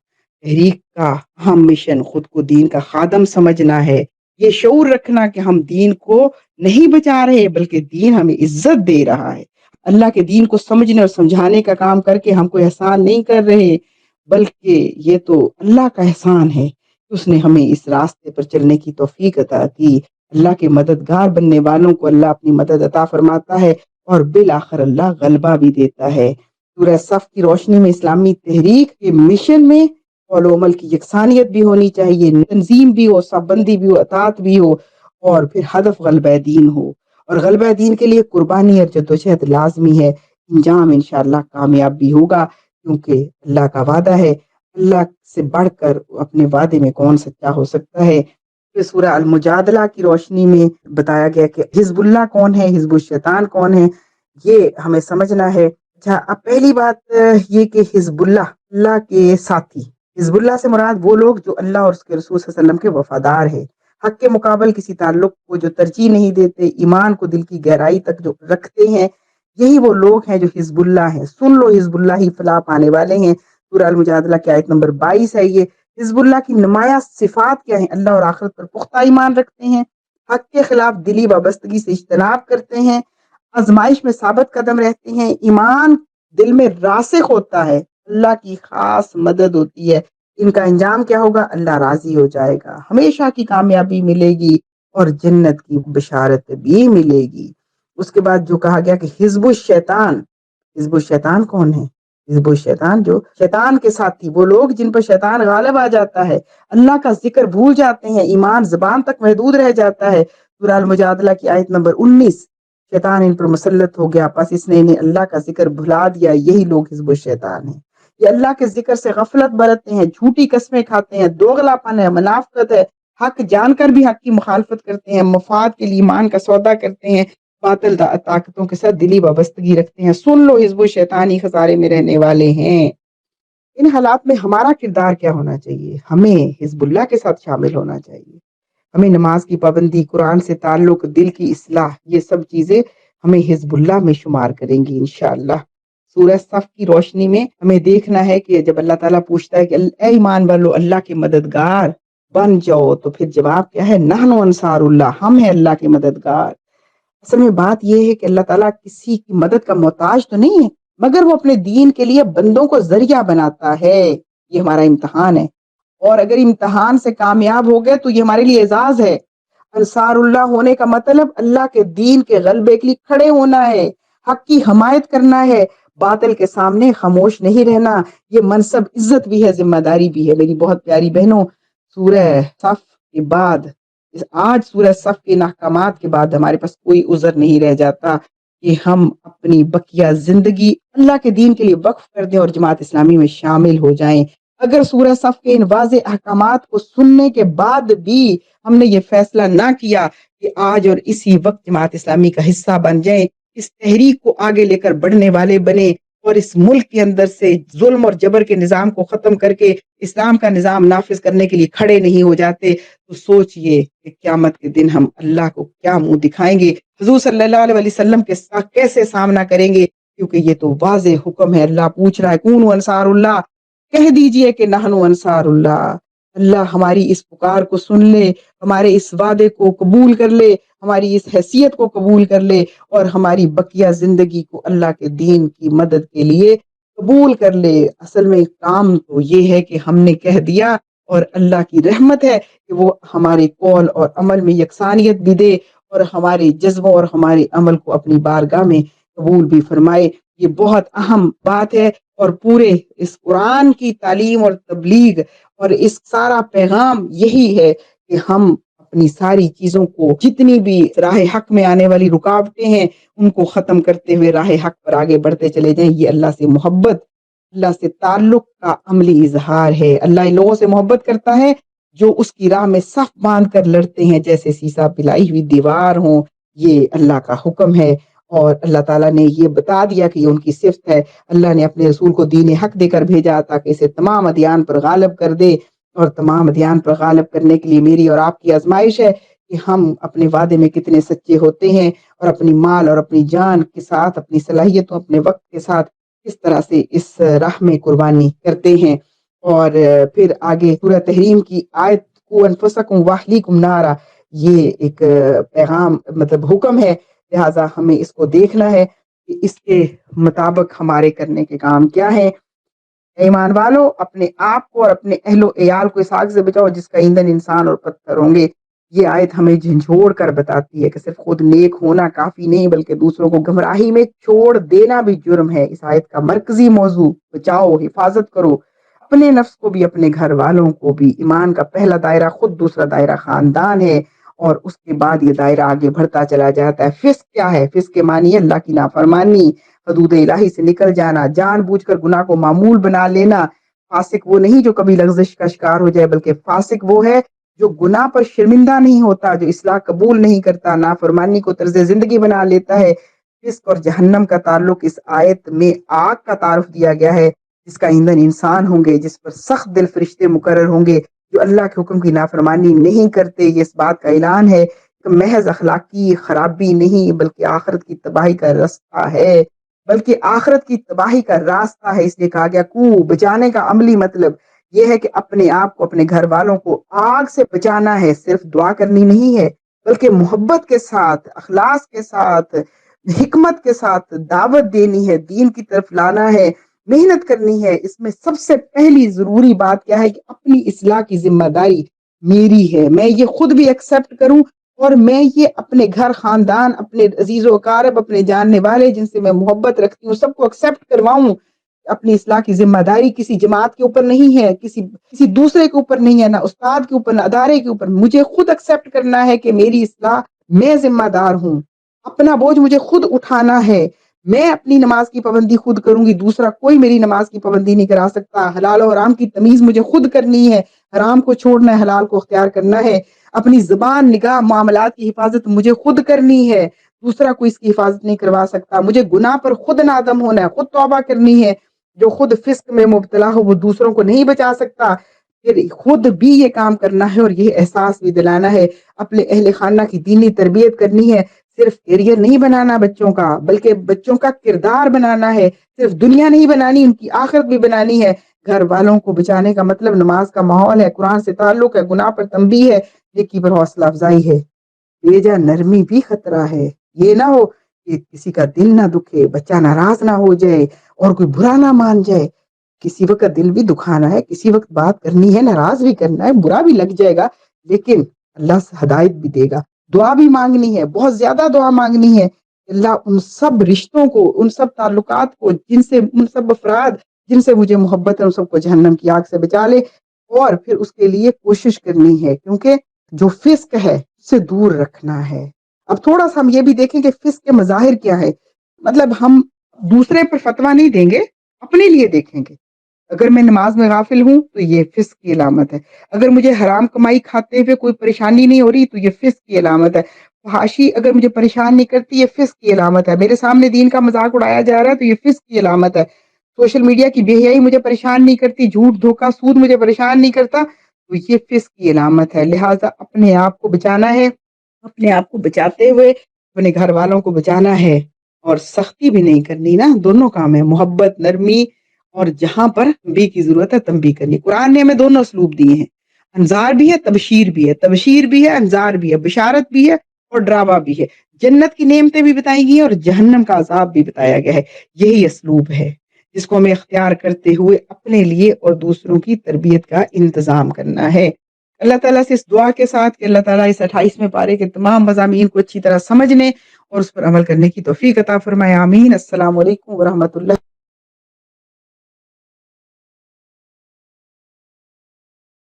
تحریک کا اہم مشن خود کو دین کا خادم سمجھنا ہے، یہ شعور رکھنا کہ ہم دین کو نہیں بچا رہے بلکہ دین ہمیں عزت دے رہا ہے۔ اللہ کے دین کو سمجھنے اور سمجھانے کا کام کر کے ہم کوئی احسان نہیں کر رہے، بلکہ یہ تو اللہ کا احسان ہے کہ اس نے ہمیں اس راستے پر چلنے کی توفیق عطا کی۔ اللہ کے مددگار بننے والوں کو اللہ اپنی مدد عطا فرماتا ہے اور بالآخر اللہ غلبہ بھی دیتا ہے۔ سورہ صف کی روشنی میں اسلامی تحریک کے مشن میں قول و عمل کی یکسانیت بھی ہونی چاہیے، تنظیم بھی ہو، صف بندی بھی ہو، اطاعت بھی ہو، اور پھر ہدف غلبہ دین ہو۔ اور غلبہ دین کے لیے قربانی اور جدوجہد لازمی ہے۔ انجام انشاءاللہ کامیاب بھی ہوگا کیونکہ اللہ کا وعدہ ہے، اللہ سے بڑھ کر اپنے وعدے میں کون سچا ہو سکتا ہے۔ پھر سورہ المجادلہ کی روشنی میں بتایا گیا کہ حزب اللہ کون ہے، حزب الشیطان کون ہے، یہ ہمیں سمجھنا ہے۔ اچھا، اب پہلی بات یہ کہ حزب اللہ کے ساتھی، حزب اللہ سے مراد وہ لوگ جو اللہ اور اس کے رسول صلی اللہ علیہ وسلم کے وفادار ہیں، حق کے مقابل کسی تعلق کو جو ترجیح نہیں دیتے، ایمان کو دل کی گہرائی تک جو رکھتے ہیں، یہی وہ لوگ ہیں جو حزب اللہ ہیں۔ سن لو حزب اللہ ہی فلاح پانے والے ہیں۔ سورہ المجادلہ کی آیت نمبر 22 ہے یہ۔ حزب اللہ کی نمایاں صفات کیا ہیں؟ اللہ اور آخرت پر پختہ ایمان رکھتے ہیں، حق کے خلاف دلی وابستگی سے اجتناب کرتے ہیں، آزمائش میں ثابت قدم رہتے ہیں، ایمان دل میں راسخ ہوتا ہے، اللہ کی خاص مدد ہوتی ہے۔ ان کا انجام کیا ہوگا؟ اللہ راضی ہو جائے گا، ہمیشہ کی کامیابی ملے گی اور جنت کی بشارت بھی ملے گی۔ اس کے بعد جو کہا گیا کہ حزب الشیطان، حزب الشیطان کون ہے؟ حزب الشیطان جو شیطان کے ساتھی، وہ لوگ جن پر شیطان غالب آ جاتا ہے، اللہ کا ذکر بھول جاتے ہیں، ایمان زبان تک محدود رہ جاتا ہے۔ سورہ المجادلہ کی آیت نمبر 19، شیطان ان پر مسلط ہو گیا پس اس نے انہیں اللہ کا ذکر بھلا دیا، یہی لوگ حزب الشیطان ہیں۔ یہ اللہ کے ذکر سے غفلت برتتے ہیں، جھوٹی قسمیں کھاتے ہیں، دوغلاپن ہے، منافقت ہے، حق جان کر بھی حق کی مخالفت کرتے ہیں، مفاد کے لیے ایمان کا سودا کرتے ہیں، باطل طاقتوں کے ساتھ دلی وابستگی رکھتے ہیں۔ سن لو حزب الشیطان ہی خسارے میں رہنے والے ہیں۔ ان حالات میں ہمارا کردار کیا ہونا چاہیے؟ ہمیں حزب اللہ کے ساتھ شامل ہونا چاہیے۔ ہمیں نماز کی پابندی، قرآن سے تعلق، دل کی اصلاح، یہ سب چیزیں ہمیں حزب اللہ میں شمار کریں گی انشاءاللہ۔ سورہ صف کی روشنی میں ہمیں دیکھنا ہے کہ جب اللہ تعالیٰ پوچھتا ہے کہ اے ایمان والو اللہ کے مددگار بن جاؤ، تو پھر جواب کیا ہے؟ نحن انصار اللہ، ہم ہیں اللہ کے مددگار۔ اصل میں بات یہ ہے کہ اللہ تعالیٰ کسی کی مدد کا محتاج تو نہیں ہے، مگر وہ اپنے دین کے لیے بندوں کو ذریعہ بناتا ہے۔ یہ ہمارا امتحان ہے، اور اگر امتحان سے کامیاب ہو گئے تو یہ ہمارے لیے اعزاز ہے۔ انصار اللہ ہونے کا مطلب اللہ کے دین کے غلبے کے لیے کھڑے ہونا ہے، حق کی حمایت کرنا ہے، باطل کے سامنے خاموش نہیں رہنا۔ یہ منصب عزت بھی ہے، ذمہ داری بھی ہے۔ میری بہت پیاری بہنوں، سورہ صف کے بعد، آج سورہ صف کے احکامات کے بعد ہمارے پاس کوئی عذر نہیں رہ جاتا کہ ہم اپنی بقیہ زندگی اللہ کے دین کے لیے وقف کر دیں اور جماعت اسلامی میں شامل ہو جائیں۔ اگر سورہ صف کے ان واضح احکامات کو سننے کے بعد بھی ہم نے یہ فیصلہ نہ کیا کہ آج اور اسی وقت جماعت اسلامی کا حصہ بن جائیں، اس تحریک کو آگے لے کر بڑھنے والے بنے اور اس ملک کے اندر سے ظلم اور جبر کے نظام کو ختم کر کے اسلام کا نظام نافذ کرنے کے لیے کھڑے نہیں ہو جاتے تو سوچئے کہ قیامت کے دن ہم اللہ کو کیا منہ دکھائیں گے، حضور صلی اللہ علیہ وسلم کے ساتھ کیسے سامنا کریں گے، کیونکہ یہ تو واضح حکم ہے۔ اللہ پوچھ رہا ہے کونوا انصار اللہ، کہہ دیجئے کہ نحن انصار اللہ، اللہ ہماری اس پکار کو سن لے، ہمارے اس وعدے کو قبول کر لے، ہماری اس حیثیت کو قبول کر لے اور ہماری بقیہ زندگی کو اللہ کے دین کی مدد کے لیے قبول کر لے۔ اصل میں کام تو یہ ہے کہ ہم نے کہہ دیا اور اللہ کی رحمت ہے کہ وہ ہمارے قول اور عمل میں یکسانیت بھی دے اور ہمارے جذبوں اور ہمارے عمل کو اپنی بارگاہ میں قبول بھی فرمائے۔ یہ بہت اہم بات ہے اور پورے اس قرآن کی تعلیم اور تبلیغ اور اس سارا پیغام یہی ہے کہ ہم اپنی ساری چیزوں کو، جتنی بھی راہ حق میں آنے والی رکاوٹیں ہیں ان کو ختم کرتے ہوئے راہ حق پر آگے بڑھتے چلے جائیں۔ یہ اللہ سے محبت، اللہ سے تعلق کا عملی اظہار ہے۔ اللہ ان لوگوں سے محبت کرتا ہے جو اس کی راہ میں صف باندھ کر لڑتے ہیں جیسے سیسا پلائی ہوئی دیوار ہوں۔ یہ اللہ کا حکم ہے اور اللہ تعالیٰ نے یہ بتا دیا کہ یہ ان کی صفت ہے۔ اللہ نے اپنے رسول کو دین حق دے کر بھیجا تاکہ اسے تمام ادیان پر غالب کر دے، اور تمام ادیان پر غالب کرنے کے لیے میری اور آپ کی آزمائش ہے کہ ہم اپنے وعدے میں کتنے سچے ہوتے ہیں اور اپنی مال اور اپنی جان کے ساتھ، اپنی صلاحیتوں، اپنے وقت کے ساتھ کس طرح سے اس راہ میں قربانی کرتے ہیں۔ اور پھر آگے سورہ تحریم کی آیت کو انفسکم واہلیکم نارا، یہ ایک پیغام مطلب حکم ہے، لہٰذا ہمیں اس کو دیکھنا ہے کہ اس کے مطابق ہمارے کرنے کے کام کیا ہیں۔ ایمان والو، اپنے آپ کو اور اپنے اہل و عیال کو اس آگ سے بچاؤ جس کا ایندھن انسان اور پتھر ہوں گے۔ یہ آیت ہمیں جھنجھوڑ کر بتاتی ہے کہ صرف خود نیک ہونا کافی نہیں بلکہ دوسروں کو گمراہی میں چھوڑ دینا بھی جرم ہے۔ اس آیت کا مرکزی موضوع بچاؤ، حفاظت کرو، اپنے نفس کو بھی، اپنے گھر والوں کو بھی۔ ایمان کا پہلا دائرہ خود، دوسرا دائرہ خاندان ہے اور اس کے بعد یہ دائرہ آگے بڑھتا چلا جاتا ہے۔ فسق کیا ہے؟ فسق کے معنی ہے اللہ کی نافرمانی، حدود الہی سے نکل جانا، جان بوجھ کر گناہ کو معمول بنا لینا۔ فاسق وہ نہیں جو کبھی لغزش کا شکار ہو جائے، بلکہ فاسق وہ ہے جو گناہ پر شرمندہ نہیں ہوتا، جو اصلاح قبول نہیں کرتا، نافرمانی کو طرز زندگی بنا لیتا ہے۔ فسق اور جہنم کا تعلق اس آیت میں آگ کا تعارف دیا گیا ہے جس کا ایندھن انسان ہوں گے، جس پر سخت دل فرشتے مقرر ہوں گے جو اللہ کے حکم کی نافرمانی نہیں کرتے۔ یہ اس بات کا اعلان ہے کہ محض اخلاقی خرابی نہیں بلکہ آخرت کی تباہی کا راستہ ہے، اس لیے کہا گیا کو بچانے کا عملی مطلب یہ ہے کہ اپنے آپ کو، اپنے گھر والوں کو آگ سے بچانا ہے۔ صرف دعا کرنی نہیں ہے بلکہ محبت کے ساتھ، اخلاص کے ساتھ، حکمت کے ساتھ دعوت دینی ہے، دین کی طرف لانا ہے، محنت کرنی ہے۔ اس میں سب سے پہلی ضروری بات کیا ہے کہ اپنی اصلاح کی ذمہ داری میری ہے، میں یہ خود بھی ایکسیپٹ کروں اور میں یہ اپنے گھر، خاندان، اپنے عزیز و اقارب، اپنے جاننے والے جن سے میں محبت رکھتی ہوں سب کو ایکسیپٹ کرواؤں۔ اپنی اصلاح کی ذمہ داری کسی جماعت کے اوپر نہیں ہے، کسی دوسرے کے اوپر نہیں ہے، نہ استاد کے اوپر، نہ ادارے کے اوپر۔ مجھے خود ایکسیپٹ کرنا ہے کہ میری اصلاح میں ذمہ دار ہوں، اپنا بوجھ مجھے خود اٹھانا ہے۔ میں اپنی نماز کی پابندی خود کروں گی، دوسرا کوئی میری نماز کی پابندی نہیں کرا سکتا۔ حلال و حرام کی تمیز مجھے خود کرنی ہے، حرام کو چھوڑنا ہے، حلال کو اختیار کرنا ہے۔ اپنی زبان، نگاہ، معاملات کی حفاظت مجھے خود کرنی ہے، دوسرا کوئی اس کی حفاظت نہیں کروا سکتا۔ مجھے گناہ پر خود نادم ہونا ہے، خود توبہ کرنی ہے۔ جو خود فسق میں مبتلا ہو وہ دوسروں کو نہیں بچا سکتا، پھر خود بھی یہ کام کرنا ہے اور یہ احساس بھی دلانا ہے۔ اپنے اہل خانہ کی دینی تربیت کرنی ہے، صرف کیریئر نہیں بنانا بچوں کا بلکہ بچوں کا کردار بنانا ہے۔ صرف دنیا نہیں بنانی، ان کی آخرت بھی بنانی ہے۔ گھر والوں کو بچانے کا مطلب نماز کا ماحول ہے، قرآن سے تعلق ہے، گناہ پر تنبیہ ہے، نیکی پر حوصلہ افزائی ہے۔ بیجا نرمی بھی خطرہ ہے، یہ نہ ہو کہ کسی کا دل نہ دکھے، بچہ ناراض نہ ہو جائے اور کوئی برا نہ مان جائے۔ کسی وقت دل بھی دکھانا ہے، کسی وقت بات کرنی ہے، ناراض بھی کرنا ہے، برا بھی لگ جائے گا، لیکن اللہ سے ہدایت بھی دے گا۔ دعا بھی مانگنی ہے، بہت زیادہ دعا مانگنی ہے۔ اللہ ان سب رشتوں کو، ان سب تعلقات کو، ان سب افراد جن سے مجھے محبت ہے، ان سب کو جہنم کی آگ سے بچا لے، اور پھر اس کے لیے کوشش کرنی ہے، کیونکہ جو فسق ہے اس سے دور رکھنا ہے۔ اب تھوڑا سا ہم یہ بھی دیکھیں کہ فسق کے مظاہر کیا ہے۔ مطلب ہم دوسرے پر فتویٰ نہیں دیں گے، اپنے لیے دیکھیں گے۔ اگر میں نماز میں غافل ہوں تو یہ فسق کی علامت ہے۔ اگر مجھے حرام کمائی کھاتے ہوئے کوئی پریشانی نہیں ہو رہی تو یہ فسق کی علامت ہے۔ فحاشی اگر مجھے پریشان نہیں کرتی یہ فسق کی علامت ہے، میرے سامنے دین کا مذاق اڑایا جا رہا ہے تو یہ فسق کی علامت ہے، سوشل میڈیا کی بے حیائی مجھے پریشان نہیں کرتی، جھوٹ دھوکہ سود مجھے پریشان نہیں کرتا تو یہ فسق کی علامت ہے۔ لہٰذا اپنے آپ کو بچانا ہے، اپنے آپ کو بچاتے ہوئے اپنے گھر والوں کو بچانا ہے، اور سختی بھی نہیں کرنی نا، دونوں کام ہے، محبت، نرمی، اور جہاں پر تنبیہ کی ضرورت ہے تنبیہ کرنی۔ قرآن نے ہمیں دونوں اسلوب دیے ہیں، انذار بھی ہے، تبشیر بھی ہے، تبشیر بھی ہے، انذار بھی ہے، بشارت بھی ہے اور ڈراوا بھی ہے، جنت کی نعمتیں بھی بتائی گئی ہیں اور جہنم کا عذاب بھی بتایا گیا ہے۔ یہی اسلوب ہے جس کو ہمیں اختیار کرتے ہوئے اپنے لیے اور دوسروں کی تربیت کا انتظام کرنا ہے۔ اللہ تعالیٰ سے اس دعا کے ساتھ کہ اللہ تعالیٰ اس 28ویں پارے کے تمام مضامین کو اچھی طرح سمجھنے اور اس پر عمل کرنے کی توفیق عطا فرمائے، آمین۔ السلام علیکم ورحمۃ اللہ۔